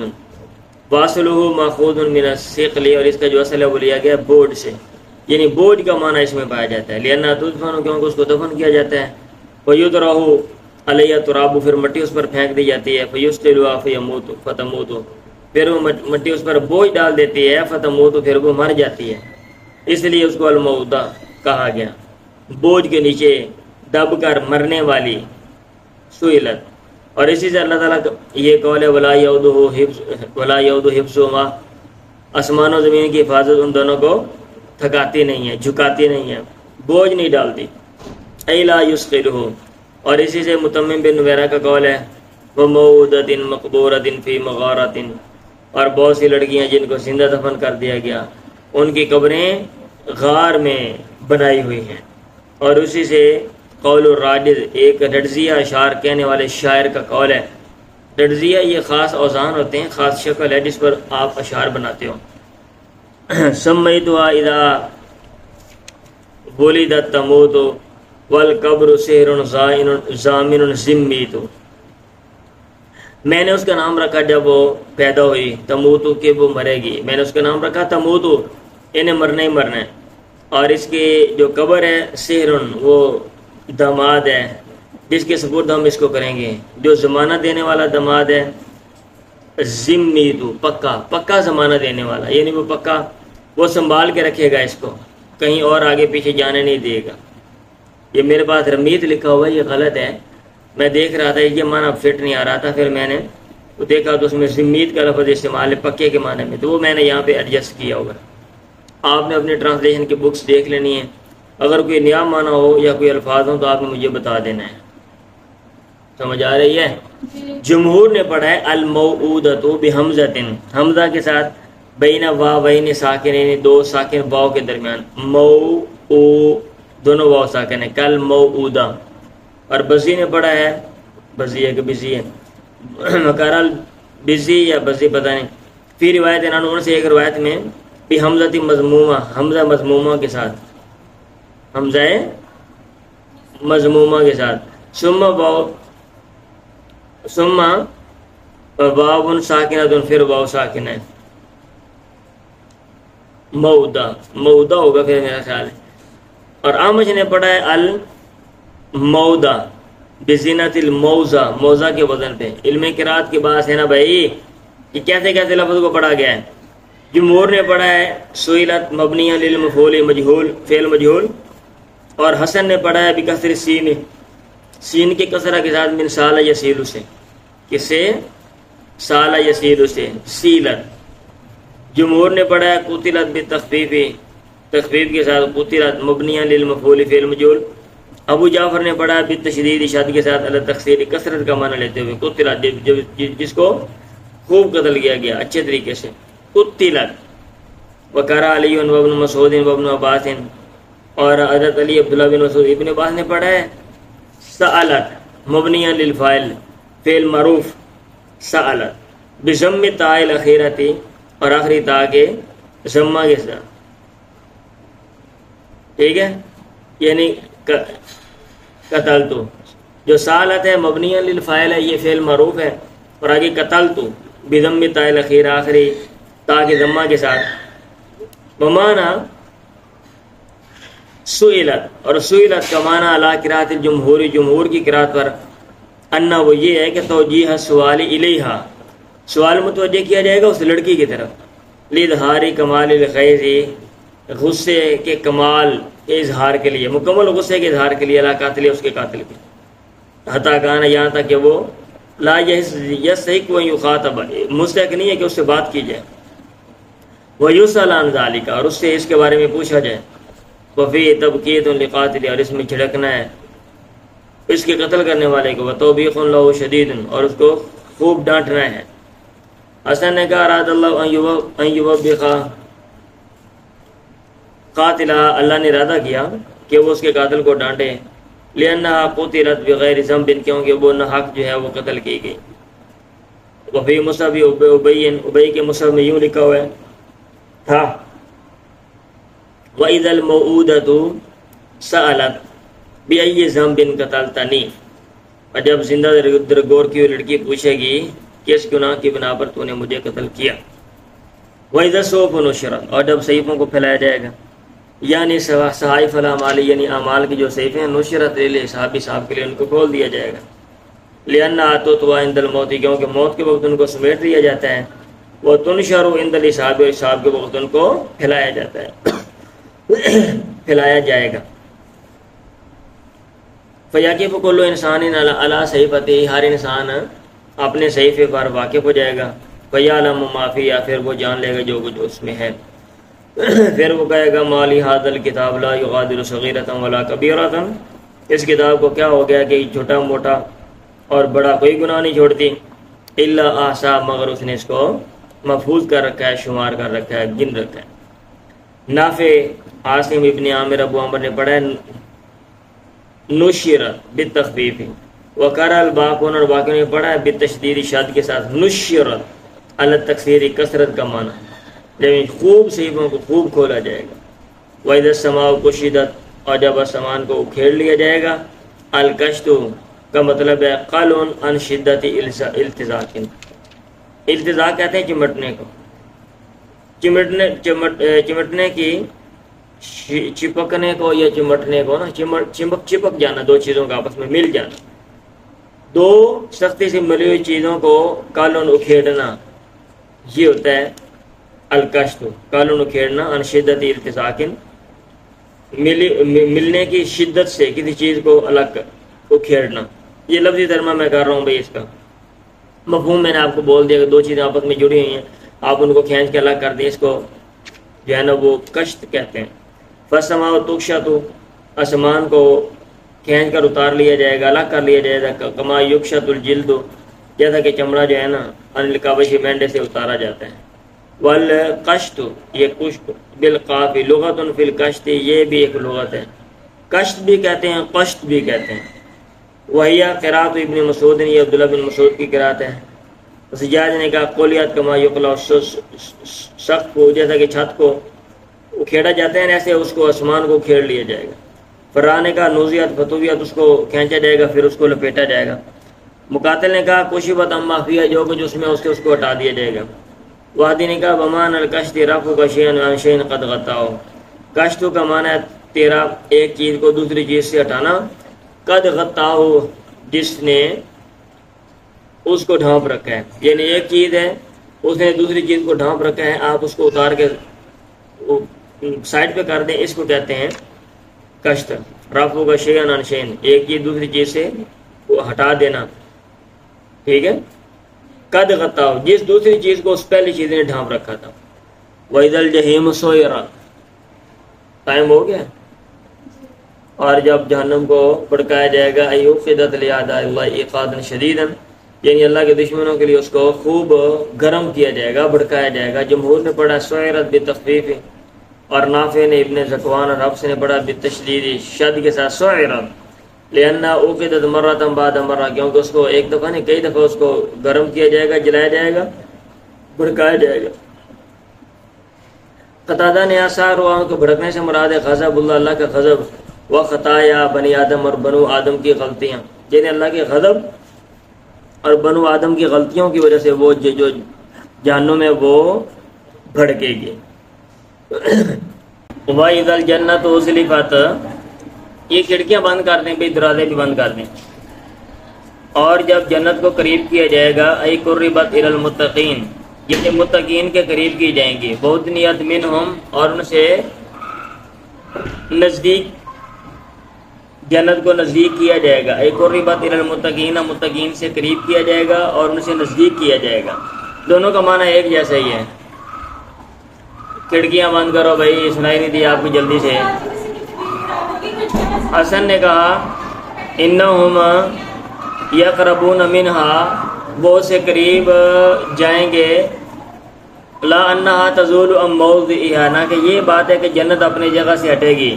واصلہ ماخوذ من الثقل، اور اس کا جو اصل ہے وہ لیا گیا بوجھ سے، یعنی بوجھ کا معنی اس میں پایا جاتا ہے، لأنها تدفن، کیونکہ اس کو دفن کیا جاتا ہے، ویدرہ علیہ تراب، پھر مٹی اس پر پھینک دی جاتی ہے، فیسقلها فیموت فتموت، پھر وہ مٹی اس پر بوجھ ڈال دیتی ہے، فتموت، پھر وہ مر جاتی ہے، اس لیے اس کو الموعودہ کہا گیا، بوجھ کے نیچے دب کر مرنے والی، سئلت۔ اور اسی سے اللہ تعالیٰ کا یہ قول ہے ولا یعودہ حفظہما، آسمان و زمین کی حفاظت ان دونوں کو تھکاتی نہیں ہے، جھکاتی نہیں ہے، بوجھ نہیں ڈالتی، ای لا یثقلہ۔ اور اسی سے متمم بن نویرہ کا قول ہے وموعودۃ مقبورۃ فی مغارۃ، اور بہت سی لڑکیاں جن کو زندہ دفن کر دیا گیا ان کی قبریں غار میں بنائی ہوئی ہیں۔ اور اسی سے قول الراجز، ایک رجزیہ اشعار کہنے والے شاعر کا قول ہے۔ رجزیہ یہ خاص اوزان ہوتے ہیں، خاص شکل ہے جس پر آپ اشعار بناتے ہو۔ سمیتھا اذا ولدت تموت والقبر سحر ضامن ذمیت، میں نے اس کا نام رکھا جب وہ پیدا ہوئی، تموتو کہ وہ مرے گی، میں نے اس کا نام رکھا تموتو، انہیں مرنا ہی مرنا ہے، اور اس کی جو قبر ہے سحر، وہ داماد ہے جس کے سپرد ہم اس کو کریں گے، جو زمانہ دینے والا داماد ہے، ذمیتو پکا زمانہ دینے والا، یعنی وہ پکا وہ سنبھال کے رکھے گا، اس کو کہیں اور آگے پیچھے جانے نہیں دے گا۔ یہ میرے پاس رمیت لکھا ہوا ہے، یہ غلط ہے، میں دیکھ رہا تھا یہ معنی فٹ نہیں آ رہا تھا، پھر میں نے دیکھا تو اس میں ذمیت کا لفظ استعمال ہے پکے کے معنی میں، تو وہ میں نے یہاں پہ ایڈجسٹ کیا ہوگا۔ آپ نے اپنی ٹرانسلیشن کی بکس دیکھ لینی ہے، اگر کوئی نیا معنی ہو یا کوئی الفاظ ہو تو آپ نے مجھے بتا دینا ہے۔ سمجھ آ رہی ہے؟ جمہور نے پڑھا ہے الموعودۃ بحمزۃ، حمزہ کے ساتھ بین واوین ساکنین، دو ساکن واو کے درمیان، دونوں واو ساکن ہے، کل موعودہ۔ اور بزی نے پڑھا ہے، بزی ہے کہ بزی ہے، مکارل بزی یا بزی پتہ نہیں، فی روایت انہوں سے ایک روایت میں بھی حمزہ مضمومہ، حمزہ مضمومہ کے ساتھ، حمزہ مضمومہ کے ساتھ، ثم واو ساکنہ، پھر واو ساکن ہے، موعودہ ہوگا پھر میرا خیال ہے۔ اور آمش نے پڑھا ہے الموعودہ بزینت الموضع، موضع کے وزن پہ، علم قرات کے بعد ہے نا بھائی، یہ کیسے کیسے لفظ کو پڑھا گیا ہے۔ جمہور نے پڑھا ہے سئلت مبنیہ للمفعول مجہول، فعل مجہول، اور حسن نے پڑھا ہے بکسر سین کے کسرہ کے ساتھ من سال یسیل سے، کس سے؟ سال یسیل سے، سیلت۔ جمہور نے پڑھا ہے قتلت بالتخفیف، تخفیف کے ساتھ قتلت مبنیہ للمفعول فعل مجہول۔ ابو جعفر نے پڑھا بالتشدید شد کے ساتھ علی تخصیر، کثرت کا معنی لیتے ہوئے، قتلت جس کو خوب قتل کیا گیا اچھے طریقے سے، قتلت۔ وقرأ علی وابن مسعود وابن عباس، اور حضرت علی، عبداللہ بن مسعود، ابن عباس نے پڑھا ہے سألت مبنیہ للفاعل فعل معروف، سألت بضم تاء الاخیرۃ، اور آخری تا کے ضمہ کے ساتھ، ٹھیک ہے، یعنی قتلتو، جو سالت ہے مبنیہ للفاعل ہے، یہ فعل معروف ہے، اور آگے قتلتو بضم تاء الاخیرہ، آخری تا کے ضمہ کے ساتھ، بمعنی سئلت، اور سئلت کا معنی علی قراءۃ الجمہور، جمہور کی قراءت پر، انا وہ یہ ہے کہ توجیہ سوال الیہا، سوال متوجہ کیا جائے گا اس لڑکی کی طرف، لظہار کمال الغیظ، غصے کے کمال کے اظہار کے لیے، مکمل غصے کے اظہار کے لیے، علی قاتل، اس کے قاتل کے، حتی کان، یہاں تک کہ وہ لا یستحق ان یخاطب، مستحق نہیں ہے کہ اس سے بات کی جائے، ویسأل عن ذلک، اور اس سے اس کے بارے میں پوچھا جائے، وفی تبکیت لقاتل، اور اس میں جھڑکنا ہے اس کے قتل کرنے والے کو، وتوبیخ له شدید، اور اس کو خوب ڈانٹنا ہے۔ حسن نے کہا اراد اللہ ان یوبخ قاتلہ، اللہ نے ارادہ کیا کہ وہ اس کے قاتل کو ڈانٹے، لأنہا قتلت بغیر ذنب، کیونکہ وہ نہ حق جو ہے وہ قتل کی گئی۔ وفی مصحف ابی کے مصحف میں یوں لکھا ہوا ہے تھا وَإِذَا الْمَوْعُودَةُ سَأَلَتْ بِأَيِّ ذَنبٍ قَتَلْتَنِي، اور جب زندہ درگور کی لڑکی پوچھے گی کس گناہ کی بنا پر تو نے مجھے قتل کیا۔ وَإِذَا الصُّحُفُ نُشِرَتْ، اور جب صحیفوں کو پھیلایا جائے گا، یعنی صحائف الاعمال، یعنی اعمال کی جو صحیفیں ہیں، نشرت للحساب، حساب کے لیے ان کو کھول دیا جائے گا۔ لأن آتوا عند الموت، کیونکہ موت کے وقت ان کو سمیٹ لیا جاتا ہے، وہ تنشر عند الحساب، حساب کے وقت ان کو پھیلایا جاتا ہے پھیلایا جائے گا۔ فیقف کل انسان علی صحیفته، ہر انسان اپنے صحیفے پر واقف ہو جائے گا۔ فیعلم ما فیہ، پھر وہ جان لے گا جو کچھ اس میں ہے۔ پھر وہ کہے گا مالی ھذا الکتاب لا یغادر صغیرۃ ولا کبیرۃ، اس کتاب کو کیا ہو گیا کہ چھوٹا موٹا اور بڑا کوئی گناہ نہیں چھوڑتی، الا احصا، مگر اس نے اس کو محفوظ کر رکھا ہے، شمار کر رکھا ہے، گن رکھا ہے۔ نافع، عاصم ابن عامر، ابو عمر نے پڑھا ہے نشرت بالتخفیف، وقرأ الباقون، اور باقیوں نے پڑھا ہے بالتشدید، شد کے ساتھ، نشرت علی التکثیر، کثرت کا معنی، لیکن خوب صحیفوں کو خوب کھولا جائے گا۔ وَإِذَا السَّمَاءُ كُشِطَتْ، اور جب آسمان کو اکھیڑ لیا جائے گا۔ الکشت کا مطلب ہے قلع عن شدت التزاق، التزاق کہتے ہیں چمٹنے کو، چمٹنے کی، چپکنے کو یا چمٹنے کو نا، چپک جانا، دو چیزوں کا آپس میں مل جانا، دو سختی سے ملی ہوئی چیزوں کو قلع اکھیڑنا، یہ ہوتا ہے الکشت، قلع اکھیڑنا، عن شدت التزاق، ملنے کی شدت سے کسی چیز کو الگ اکھیڑنا۔ یہ لفظی ترجمہ میں کر رہا ہوں بھائی، اس کا مفہوم میں نے آپ کو بول دیا کہ دو چیزیں آپس میں جڑی ہوئی ہیں، آپ ان کو کھینچ کے الگ کر دیں، اس کو جو ہے نا وہ کشت کہتے ہیں۔ فالسماء تکشط، آسمان کو کھینچ کر اتار لیا جائے گا، الگ کر لیا جائے گا، کما یکشط الجلد، جیسا کہ چمڑا جو ہے نا عن الکبش، مینڈے سے اتارا جاتا ہے۔ والقشط، یہ کشت بالقاف، لغت فی الکشت، یہ بھی ایک لغت ہے، کشت بھی کہتے ہیں، قشت بھی کہتے ہیں۔ وہی قرات ابن مسعود، یہ عبداللہ بن مسعود کی قرات ہے۔ زجاج نے کہا قولیت کما یقلع سقف، جیسا کہ چھت کو اکھیڑا جاتا ہے ایسے اس کو آسمان کو کھیڑ لیا جائے گا۔ فرا نے کہا نوزیت فتویت، اس کو کھینچا جائے گا پھر اس کو لپیٹا جائے گا۔ مقاتل نے کہا کشفت عما فیہ، جو کچھ اس میں اس کو ہٹا دیا جائے گا۔ وادی نے کہا بمان الکشت رفع شیئا عن شیء قد غطاہ، کشت کا معنی ہے تیرا ایک چیز کو دوسری چیز سے ہٹانا، قد غطاہ، جس نے اس کو ڈھانپ رکھا ہے، یعنی ایک چیز ہے اس نے دوسری چیز کو ڈھانپ رکھا ہے، آپ اس کو اتار کے سائڈ پہ کر دیں، اس کو کہتے ہیں کشت۔ رفع شیئا عن شیء، ایک چیز دوسری چیز سے وہ ہٹا دینا، ٹھیک ہے۔ قد غطاہ، جس دوسری چیز کو اس پہلی چیز نے ڈھانپ رکھا تھا۔ وَإِذَا الْجَحِيمُ سُعِّرَتْ، ٹائم ہو گیا۔ اور جب جہنم کو بھڑکایا جائے گا، اَيُوقِدَتْ لِأَعْدَاءِ اللَّهِ إِيقَادًا شَدِيدًا، یعنی اللہ کے دشمنوں کے لیے اس کو خوب گرم کیا جائے گا، بھڑکایا جائے گا۔ جمہور نے پڑھا سُعِّرَتْ بالتخفیف، اور نافع نے، ابن زکوان اور حفص نے پڑھا بالتشدید، شد کے ساتھ سُعِّرَتْ، لِأَنَّا أُوقِدَتْ مَرَّةً بَعْدَ مَرَّةٍ، کیونکہ اس کو ایک دفعہ نہیں کئی دفعہ اس کو گرم کیا جائے گا، جلایا جائے گا، بھڑکایا جائے گا۔ قتادہ نے آثار ہوا کہ بھڑکنے سے مراد ہے غضب اللہ، اللہ کا غضب، و خطایا بنی آدم، اور بنو آدم کی غلطیاں، یعنی اللہ کے غضب اور بنو آدم کی غلطیوں کی وجہ سے وہ جو جہنم میں وہ بھڑکے گی۔ وَإِذَا الْجَنَّةُ أُزْلِفَتْ، یہ کھڑکیاں بند کر دیں بھائی، دروازے بھی بند کر دیں۔ اور جب جنت کو قریب کیا جائے گا، اَيْ قُرِّبَتْ إِلَى الْمُتَّقِينَ، یہ متقین کے قریب کی جائیں گی، بَعُدْنِيَتْ مِنْهُمْ، اور ان سے نزدیک، جنت کو نزدیک کیا جائے گا۔ اَيْ قُرِّبَتْ إِلَى الْمُتَّقِينَ، متقین سے قریب کیا جائے گا اور ان سے نزدیک کیا جائے گا، دونوں کا معنی ایک جیسا ہی ہے۔ کھڑکیاں بند کرو بھائی، سنائی نہیں دی آپ کو جلدی سے۔ حسن نے کہا انہم یقربون منہا، وہ سے قریب جائیں گے، لا انہا تزول عن موضعہا، نہ کہ یہ بات ہے کہ جنت اپنی جگہ سے ہٹے گی۔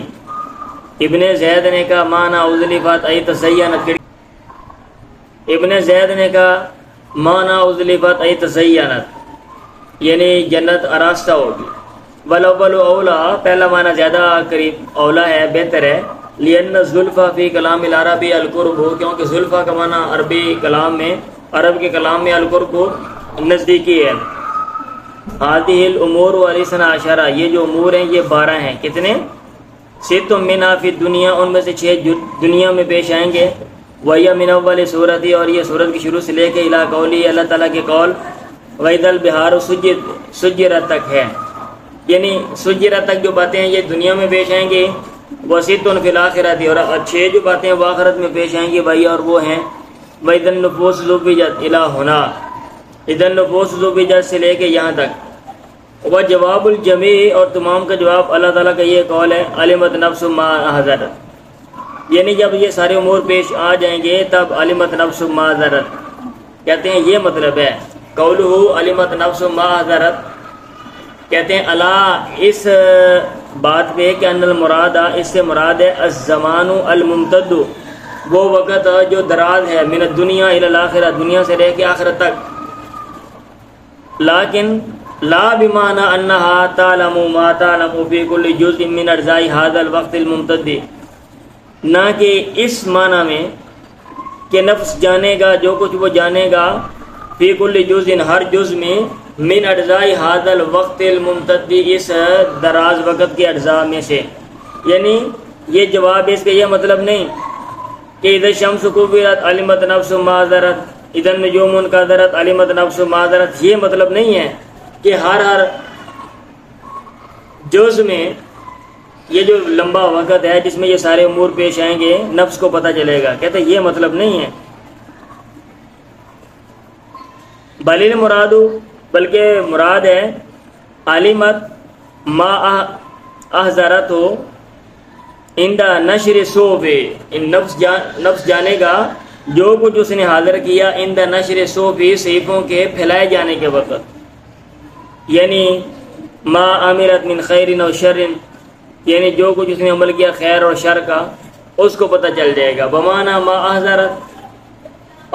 ابن زید نے کہا معنی ازلفت ای تزینت، ابن زید نے کہا معنی ازلفت ای تزینت، یعنی جنت آراستہ ہوگی۔ والاول اولا، پہلا معنی زیادہ قریب اولا ہے، بہتر ہے۔ لأن الزلفہ فی کلام العربی القرب، کیونکہ زلفہ کا معنی عربی کلام میں، عرب کے کلام میں القرب نزدیکی ہے۔ هذه الامور والاثنا عشرہ، یہ جو امور ہیں یہ 12 ہیں، کتنے؟ ست منها فی الدنیا، ان میں سے 6 دنیا میں پیش آئیں گے، وَيَا مِنْ أَوَّلِ سورتی، اور یہ سورت کی شروع سے لے کے اِلَىٰ قَوْلِهِ، اللہ تعالیٰ کے قول وَإِذَا الْبِحَارُ سُجِّرَتْ تک ہے، یعنی سجرت تک جو باتیں ہیں یہ دنیا میں پیش آئیں گی، وَسِتٌ فِي الْآخِرَةِ، اور 6 جو باتیں ہیں وہ آخرت میں پیش آئیں گی بھائی، اور وہ ہیں وَإِذَا النُّفُوسُ زُوِّجَتْ إِلَىٰ هُنَا، اِذَا النُّفُوسُ زُوِّجَتْ سے لے کے یہاں تک. وَجَوَابُ الْجَمِيعِ، اور تمام کا جواب اللہ تعالیٰ کا یہ قول ہے عَلِمَتْ نَفْسٌ مَا أَحْضَرَتْ، یعنی جب یہ سارے امور پیش آ جائیں گے تب عَلِمَتْ نَفْسٌ مَا أَحْضَرَتْ، کہتے ہیں یہ مطلب ہے قولہ عَلِمَتْ نَفْسٌ مَا أَحْضَرَتْ، کہتے ہیں اللہ اس بات پہ کہ ان المراد، اس سے مراد ہے الزمان الممتد، وہ وقت جو دراز ہے، من الدنیا الی الاخرہ، دنیا سے رہ کے آخرت تک، لیکن لا بمعنی انہا تعلم ما تعلم فی کل جزء من اجزاء هذا الوقت الممتد، نہ کہ اس معنی میں کہ نفس جانے گا جو کچھ وہ جانے گا فی کل جزء، ہر جز میں، من اجزاء هذا الوقت الممتد، اس دراز وقت کے اجزاء میں سے، یعنی یہ جواب اس کا یہ مطلب نہیں کہ اذا الشمس كورت علمت نفس ما حضرت، اذا النجوم انکدرت علمت نفس ما حضرت، یہ مطلب نہیں ہے کہ ہر جز میں یہ جو لمبا وقت ہے جس میں یہ سارے امور پیش آئیں گے نفس کو پتہ چلے گا، کہتے ہیں یہ مطلب نہیں ہے. بل المراد، بلکہ مراد ہے علمت ما احضرت ہو عند نشر صحف، ان نفس جانے گا جو کچھ اس نے حاضر کیا عند نشر صحف، صحیفوں کے پھیلائے جانے کے وقت، یعنی ما عملت من خیر و شر، یعنی جو کچھ اس نے عمل کیا خیر اور شر کا اس کو پتہ چل جائے گا. بمانا ما احضرت،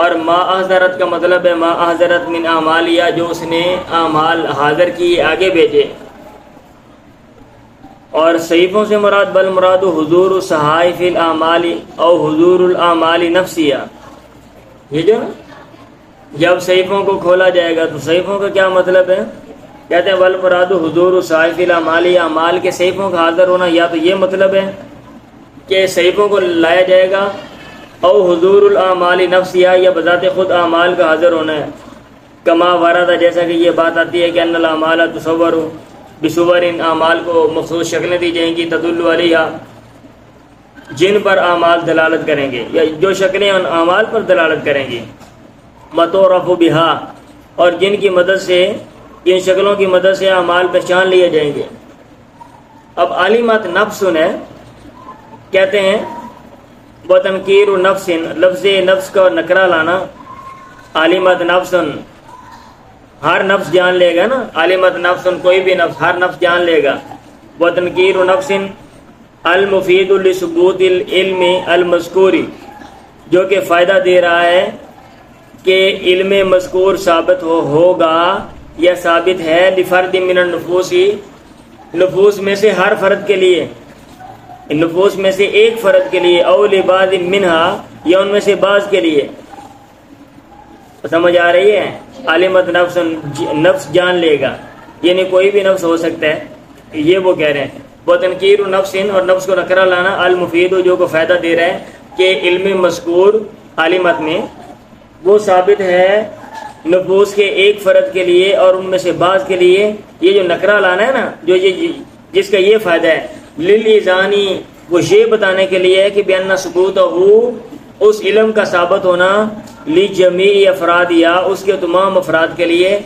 اور ما احضرت کا مطلب ہے ما احضرت من اعمالیہ، جو اس نے اعمال حاضر کی آگے بھیجے، اور صحیفوں سے مراد بل مراد حضور صحائف الاعمال او حضور الاعمال نفسیہ، یہ جو جب صحیفوں کو کھولا جائے گا تو صحیفوں کا کیا مطلب ہے، کہتے ہیں بل مراد حضور صحائف الاعمال، اعمال کے صحیفوں کا حاضر ہونا، یا تو یہ مطلب ہے کہ صحیفوں کو لایا جائے گا، او حضور الاعمال نفسیہ، یا بذات خود اعمال کا حاضر ہونا ہے. کما ورد، جیسا کہ یہ بات آتی ہے کہ ان الاعمال تصور بصور، ان اعمال کو مخصوص شکلیں دی جائیں گی، تدل علیہ، جن پر اعمال دلالت کریں گے، یا جو شکلیں ان اعمال پر دلالت کریں گی، متعرف بہا، اور جن کی مدد سے، ان شکلوں کی مدد سے اعمال پہچان لیے جائیں گے. اب علمت نفس ہے، کہتے ہیں وہ تنکیر نفس، لفظ نفس کا نکرہ لانا، علمت نفس، ہر نفس جان لے گا نا، علمت نفس کوئی بھی نفس، ہر نفس جان لے گا. وہ تنکیر نفس المفید لثبوت العلم المذکور، جو کہ فائدہ دے رہا ہے کہ علم مذکور ثابت ہوگا یا ثابت ہے، لفرد من النفوس، نفوس میں سے ہر فرد کے لیے، نفوس میں سے ایک فرد کے لیے، او لبعض منہا، یا ان میں سے بعض کے لیے. سمجھ آ رہی ہے؟ علمت نفس، نفس جان لے گا، یعنی کوئی بھی نفس ہو سکتا ہے، یہ وہ کہہ رہے ہیں. وہ تنکیر نفس، اور نفس کو نکرہ لانا، المفید، جو کو فائدہ دے رہا ہے کہ علم مذکور علمت میں وہ ثابت ہے نفوس کے ایک فرد کے لیے اور ان میں سے بعض کے لیے. یہ جو نکرہ لانا ہے نا، جو یہ جس کا یہ فائدہ ہے، للإذانی، وہ یہ بتانے کے لیے ہے کہ بأن ثبوتہ، اس علم کا ثابت ہونا، لجمیع افراد، یا اس کے تمام افراد کے لیے،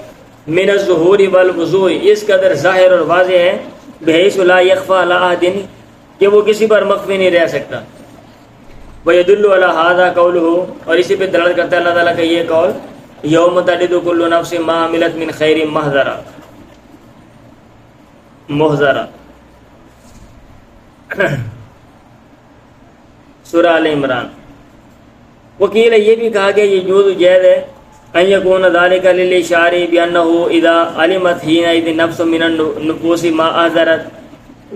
من الظہور والوضوح، اس قدر ظاہر اور واضح ہے، بحیث لا یخفی علی احد، کہ وہ کسی پر مخفی نہیں رہ سکتا. ویدل علی ھذا قولہ، اور اسی پہ دلالت کرتا ہے اللہ تعالیٰ کا یہ قول، یوم تجد کل نفس ما عملت من خیر محضرا، سورہ آل عمران. وکیل یہ بھی کہا کہ یہ جوز جائز ہے، ان یکون ذلک للاشعار بانہ اذا علمت حینئذ نفس من النفوس ما احضرت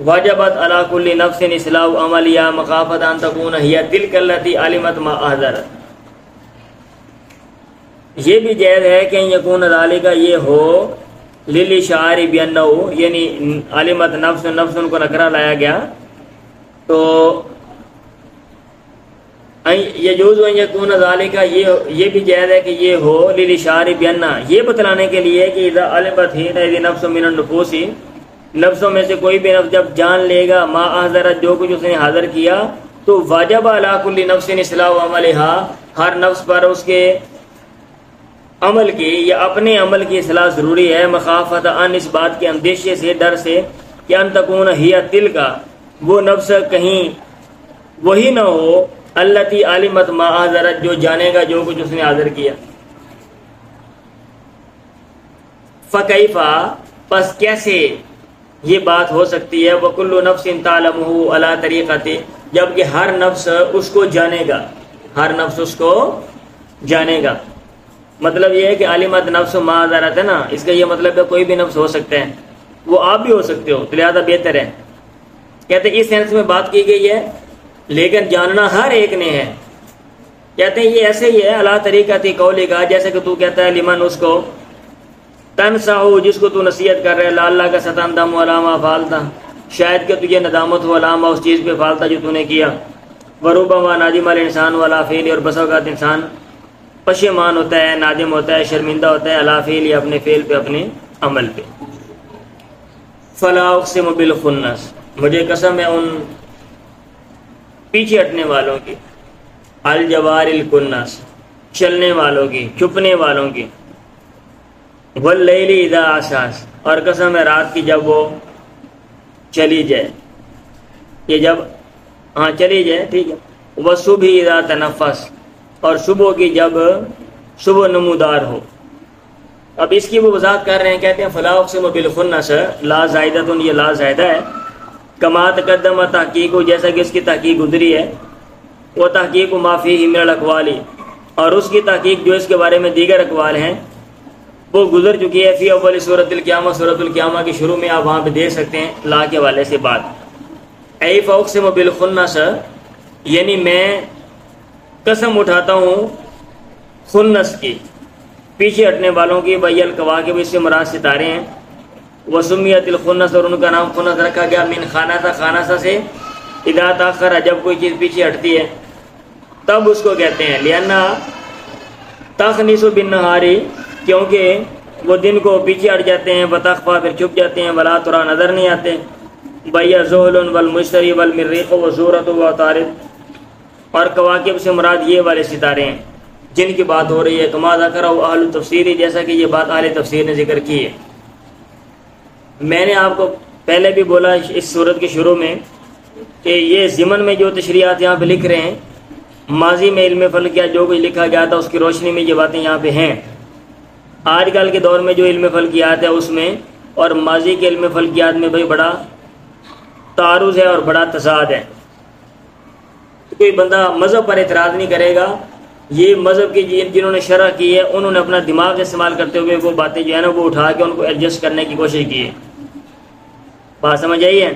وجبت علی کل نفس اصلاح عملیہ مخافۃ ان تکون ہی تلک التی علمت ما احضرت. یہ بھی جائز ہے کہ ان یکون ذلک، یہ ہو، للاشعار بانہ، یعنی علمت نفس، نفس ان کو نکرہ لایا گیا، تو یجوز ان یکون ذالک، یہ بھی جائز ہے کہ یہ ہو للاشعار بینا، یہ بتلانے کے لیے کہ اذا علمت حینئذ نفس من النفوس، نفسوں میں سے کوئی بھی نفس جب جان لے گا ما احضرت، جو کچھ اس نے حاضر کیا، تو واجب علی کل نفس اصلاح عملہا، ہر نفس پر اس کے عمل کی یا اپنے عمل کی اصلاح ضروری ہے، مخافت ان، اس بات کے اندیشے سے، ڈر سے کہ ان تکون ہی تل کا، وہ نفس کہیں وہی نہ ہو التی علمت ما حضرت، جو جانے گا جو کچھ اس نے حاضر کیا۔ فکیفا، پس کیسے یہ بات ہو سکتی ہے، وکل نفس تعلمہ علی طریقت، جبکہ ہر نفس اس کو جانے گا، ہر نفس اس کو جانے گا۔ مطلب یہ ہے کہ علمت نفس ما حضرت ہے نا، اس کا یہ مطلب ہے کوئی بھی نفس ہو سکتا ہے، وہ آپ بھی ہو سکتے ہو، تو لہذا بہتر ہے۔ کہتے ہیں اس سینس میں بات کی گئی ہے، لیکن جاننا ہر ایک نے ہے۔ کہتے ہیں یہ ایسے ہی ہے اللہ طریقہ قولی کا، جیسے کہ تو کہتا ہے لمن، اس کو تنساہو، جس کو تو نصیحت کر رہے، لا اللہ کا ستندم علامہ فالتا، شاید کہ تجھے ندامت ہو علامہ، اس چیز پہ فالتا جو تو نے کیا، وربما نادم الانسان ولا فعل، اور بس اوقات انسان پشیمان ہوتا ہے، نادم ہوتا ہے، شرمندہ ہوتا ہے، علی فعل، یا اپنے فعل پہ، اپنے عمل پہ۔ فلا اقسم بالخنس، مجھے قسم ہے ان پیچھے ہٹنے والوں کی، الجوار الکنس، چلنے والوں کی، چھپنے والوں کی، واللیل اذا عسعس، اور قسم ہے رات کی جب وہ چلی جائے، یہ جب چلی جائے، ٹھیک ہے، والصبح اذا تنفس، اور صبح کی جب صبح نمودار ہو۔ اب اس کی وہ وضاحت کر رہے ہیں، کہتے ہیں فلا اقسم بالخنس، لا زائدۃ، یہ لا زائدہ ہے، کما تقدم تحقیق، جیسا کہ اس کی تحقیق گزری ہے، وہ تحقیق ما فیہ من الاقوال، اور اس کی تحقیق جو اس کے بارے میں دیگر اقوال ہیں وہ گزر چکی ہے، فی اول سورۃ القیامہ، سورۃ القیامہ کے شروع میں آپ وہاں پہ دیکھ سکتے ہیں لا کے حوالے سے بات۔ ای فاقسم بالخنس، یعنی میں قسم اٹھاتا ہوں خنس کی، پیچھے ہٹنے والوں کی، بی الکواکب، اس سے مراد ستارے ہیں، وسمیت الخنس، اور ان کا نام خنس رکھا گیا، من خانسہ، خانسہ سے، اذا تاخر، جب کوئی چیز پیچھے ہٹتی ہے تب اس کو کہتے ہیں، لأنہ تخنس بالنہاری، کیونکہ وہ دن کو پیچھے ہٹ جاتے ہیں، وتخفا، پھر چھپ جاتے ہیں، ولا ترا، نظر نہیں آتے، بیا زحل والمشتری والمریخ وزورۃ وعطارد، اور کواکب سے مراد یہ والے ستارے ہیں جن کی بات ہو رہی ہے، کما ذکر اہل التفسیر، جیسا کہ یہ بات اہل تفسیر نے ذکر کی ہے۔ میں نے آپ کو پہلے بھی بولا اس صورت کے شروع میں کہ یہ ضمن میں جو تشریحات یہاں پہ لکھ رہے ہیں، ماضی میں علم فلکیات جو کچھ لکھا گیا تھا اس کی روشنی میں یہ باتیں یہاں پہ ہیں۔ آج کل کے دور میں جو علم فلکیات ہے اس میں اور ماضی کے علم فلکیات میں بھائی بڑا تعارض ہے اور بڑا تضاد ہے۔ کوئی بندہ مذہب پر اعتراض نہیں کرے گا، یہ مذہب کی جنہوں نے شرح کی ہے انہوں نے اپنا دماغ استعمال کرتے ہوئے وہ باتیں جو ہے نا وہ اٹھا کے ان کو ایڈجسٹ کرنے کی کوشش کی ہے۔ بات سمجھ آئی ہے؟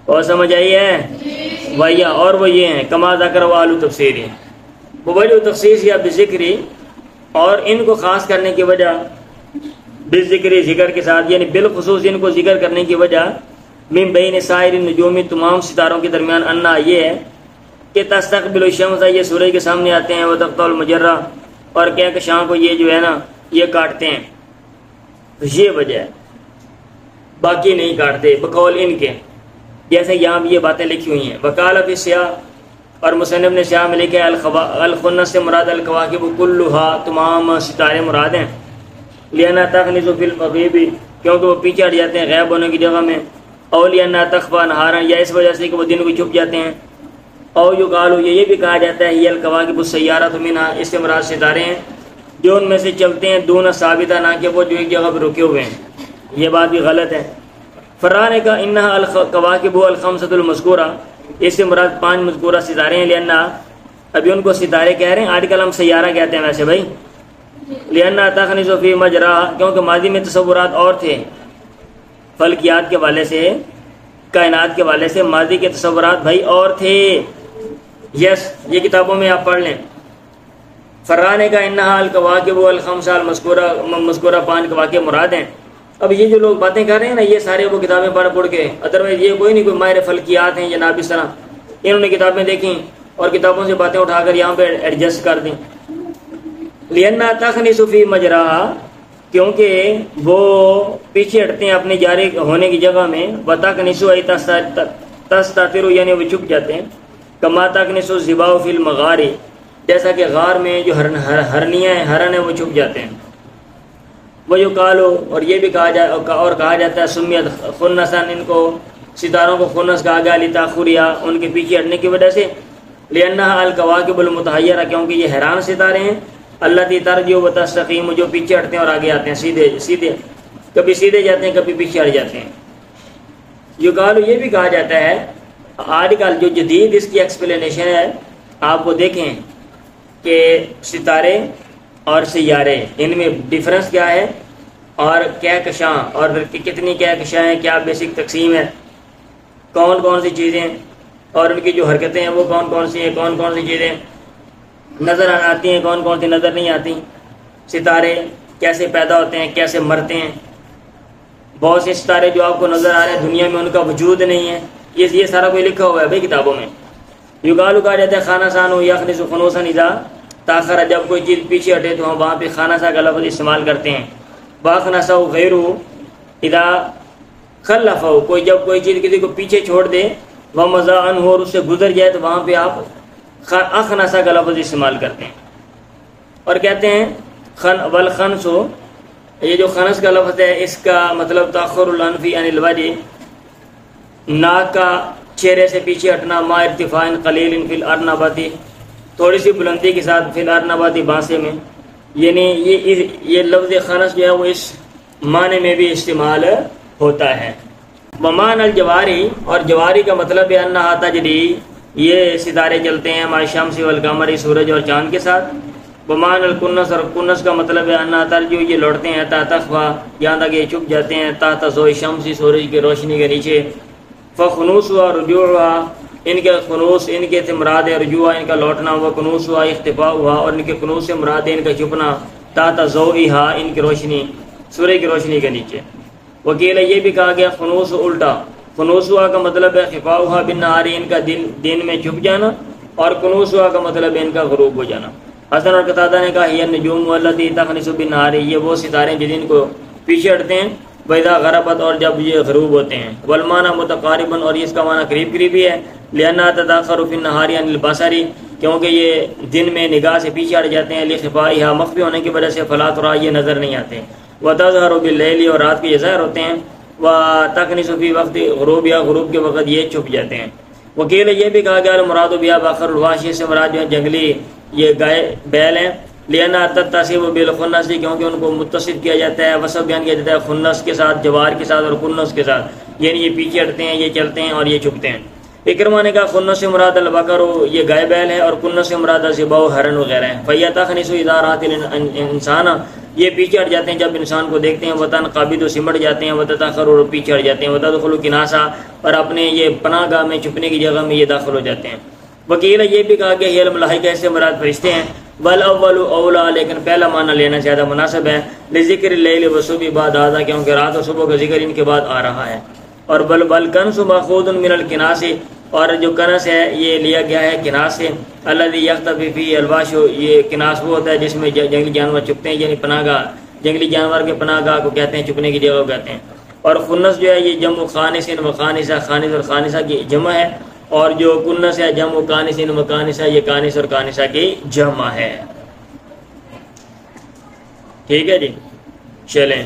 اور سمجھ آئی ہے بھیا؟ اور وہ یہ ہیں کما ذکر اہل تفسیر، وہ وجہ تفسیر یا بذکری، اور ان کو خاص کرنے کی وجہ بذکری، ذکر کے ساتھ، یعنی بالخصوص ان کو ذکر کرنے کی وجہ من بین سائر النجوم، تمام ستاروں کے درمیان، انا یہ ہے کہ تستقبل الشمس، یہ سورج کے سامنے آتے ہیں، وتقطع المجرہ، اور کہکشاں کو یہ جو ہے نا یہ کاٹتے ہیں، یہ وجہ ہے، باقی نہیں کاٹتے بقول ان کے، جیسے یہاں بھی یہ باتیں لکھی ہوئی ہیں۔ وقال فی السیاق، اور مصنف نے سیاق میں لکھا ہے الخنس سے مراد الکواکب کلھا، تمام ستارے مراد ہیں، لأنها تخنس فی المغیب، کیونکہ وہ پیچھے ہٹ جاتے ہیں غائب ہونے کی جگہ میں، او لأنها تخفى نہارا، یا اس وجہ سے کہ وہ دن کو چھپ جاتے ہیں، او یقال، یہ بھی کہا جاتا ہے یہ الکواکب السیارۃ منها، اس سے مراد ستارے ہیں جو ان میں سے چلتے ہیں، دون ثابتہ، نہ کہ وہ جو ایک جگہ پر رکے ہوئے ہیں، یہ بات بھی غلط ہے۔ فران کا انہا الکواکب الخمسۃ المذکورہ، اس سے مراد 5 مذکورہ ستارے ہیں، لأنہ، ابھی ان کو ستارے کہہ رہے ہیں، آج کل ہم سیارہ کہتے ہیں ویسے بھائی، لأنہ تخنس فی مجرا، کیونکہ ماضی میں تصورات اور تھے فلکیات کے والے سے، کائنات کے والے سے ماضی کے تصورات بھائی اور تھے، یس یہ کتابوں میں آپ پڑھ لیں۔ فرانے کا انہا الکواکب الخمسہ المذکورہ 5 کواکب مراد ہیں۔ اب یہ جو لوگ باتیں کر رہے ہیں نا، یہ سارے وہ کتابیں پڑھ کے، ادروائز یہ کوئی نہیں کوئی ماہر فلکیات ہیں جناب، اس طرح انہوں نے کتابیں دیکھیں اور کتابوں سے باتیں اٹھا کر یہاں پہ ایڈجسٹ کر دیں. لِأَنَّهَا تَخْنِسُ فِي مَجْرَاهَا کیونکہ وہ پیچھے ہٹتے ہیں اپنے جاری ہونے کی جگہ میں. وَتَخْنِسُ أَيْ تَسْتَتِرُ یعنی وہ چھپ جاتے ہیں. كَمَا تَخْنِسُ الظِّبَاءُ فِي الْمَغَارِ جیسا کہ غار میں جو ہرنیاں ہیں ہرن ہیں وہ چھپ جاتے ہیں. وہ جو کالو اور یہ بھی کہا جاتا ہے سمیت خنسن ان کو ستاروں کو خنس کہا گیا لتاخریا ان کے پیچھے ہٹنے کی وجہ سے. لأنها الكواكب المتحیرہ کیونکہ یہ حیران ستارے ہیں. التي ترجع وتستقیم جو پیچھے ہٹتے ہیں اور آگے آتے ہیں سیدھے کبھی سیدھے جاتے ہیں کبھی پیچھے ہٹ جاتے ہیں. یقال یہ بھی کہا جاتا ہے آج کل جو جدید اس کی ایکسپلینیشن ہے آپ وہ دیکھیں کہ ستارے اور سیارے ان میں ڈفرنس کیا ہے اور کہکشاں اور کتنی کہکشاں ہیں کیا بیسک تقسیم ہے کون کون سی چیزیں اور ان کی جو حرکتیں ہیں وہ کون کون سی ہیں کون کون سی چیزیں نظر آتی ہیں کون کون سی نظر نہیں آتی. ستارے کیسے پیدا ہوتے ہیں کیسے مرتے ہیں. بہت سے ستارے جو آپ کو نظر آ رہے ہیں دنیا میں ان کا وجود نہیں ہے. یہ سارا کوئی لکھا ہوا ہے بھائی کتابوں میں. یقال کہا جاتا ہے خانہ سانو یخنس خنوسا اذا تاخر جب کوئی چیز پیچھے ہٹے تو ہم وہاں پہ خانہ سا کا لفظ استعمال کرتے ہیں. باخنسا غیرہ اذا خلف کوئی جب کوئی چیز کسی کو پیچھے چھوڑ دے وہ مزہ ان ہو اور اس سے گزر جائے تو وہاں پہ آپ اخنسا کا لفظ استعمال کرتے ہیں اور کہتے ہیں والخنس یہ جو خنس کا لفظ ہے اس کا مطلب تاخر الانف عن الوجه ناک کا چہرے سے پیچھے ہٹنا ما ارتفاع قلیل فی الارنبۃ تھوڑی سی بلندی کے ساتھ فی الارنبۃ بانسے میں. یعنی یہ لفظ خنس جو ہے وہ اس معنی میں بھی استعمال ہوتا ہے. ومان الجواری اور جواری کا مطلب ہے انہا تجری یہ ستارے چلتے ہیں مع الشمس والقمر سورج اور چاند کے ساتھ. ومان الکنس اور کنس کا مطلب ہے انہا ترجو یہ لوٹتے ہیں تحت خفا یہاں تک یہ چھپ جاتے ہیں تحت ضوء الشمس سورج کی روشنی کے نیچے. فخنوس و رجوع ہوا ان کے خنوس ان کے سے مراد ہے رجوع ان کا لوٹنا و کنوس ہوا اختفاء ہوا اور ان کے کنوس سے مراد ہے ان کا چھپنا تحت ضوئها ان کی روشنی سورج کی روشنی کے نیچے. وکیل یہ بھی کہا گیا خنوس الٹا خنوس ہوا کا مطلب ہے خفاؤها بالنهار ان کا دن میں چھپ جانا اور کنوس ہوا کا مطلب ہے ان کا غروب ہو جانا. حسن اور قتادہ نے کہا یہ النجوم والتي تخنس بالنهار یہ وہ ستارے جو دن کو پیچھے ہٹتے ہیں وَإِذَا غَرَبَتْ اور جب یہ غروب ہوتے ہیں. والمعنى متقارباً اور اس کا معنی قریب قریبی ہے. لِأَنَّهَا تَتَأَخَّرُ فِي النَّهَارِ عَنِ الْبَصَرِ کیونکہ یہ دن میں نگاہ سے پیچھے ہٹ جاتے ہیں لِخِفَائِهَا مخفی ہونے کی وجہ سے فَلَا تُرَىٰ یہ نظر نہیں آتے. وَتَظْهَرُ بِاللَّيْلِ اور رات کے یہ ظاہر ہوتے ہیں. وَتَخْنِسُ فِي وَقْتِ غُرُوبِهَا غروب کے وقت یہ چھپ جاتے ہیں. وکیل یہ بھی کہا گیا المراد بها بآخر الواشی سے مراد جو ہے جنگلی یہ گائے بیل ہیں. لینا تتصف بالخنس کیونکہ ان کو متصف کیا جاتا ہے وصف بیان کیا جاتا ہے خنس کے ساتھ جوار کے ساتھ اور کنس کے ساتھ یعنی یہ پیچھے ہٹتے ہیں یہ چلتے ہیں اور یہ چھپتے ہیں. اکرمہ نے کہا خنس سے مراد البقر یہ گائے بیل ہے اور کنس سے مراد الذباء ہرن وغیرہ ہیں. فیتخنس اذا رات الانسان یہ پیچھے ہٹ جاتے ہیں جب انسان کو دیکھتے ہیں. وطن قابض و سمٹ جاتے ہیں وتتاخر اور پیچھے ہٹ جاتے ہیں. وتدخل کناسا اور اپنے یہ پناہ گاہ میں چھپنے کی جگہ میں یہ داخل ہو جاتے ہیں. وکیل یہ بھی کہا کہ یہ الملائکہ سے مراد فرشتے ہیں. والاول اولا لیکن پہلا معنی لینا زیادہ مناسب ہے. لذکر اللیل والصبح بعد هذا کیونکہ رات اور صبح کا ذکر ان کے بعد آ رہا ہے. اور بل کنس ماخوذ من الکناس اور جو کنس ہے یہ لیا گیا ہے کناس سے. الذي يختفي فيه الواش یہ کناس وہ ہوتا ہے جس میں جنگلی جانور چھپتے ہیں یعنی پناہ گاہ جنگلی جانور کے پناہ گاہ کو کہتے ہیں چھپنے کی جگہ کو کہتے ہیں. اور خنس جو ہے یہ جمع خانس و خانسہ خانس اور خانسہ کی جمع ہے اور جو کنس ہے جمع کانس و کانسہ یہ کانس اور کانسہ کی جمع ہے. ٹھیک ہے جی چلیں.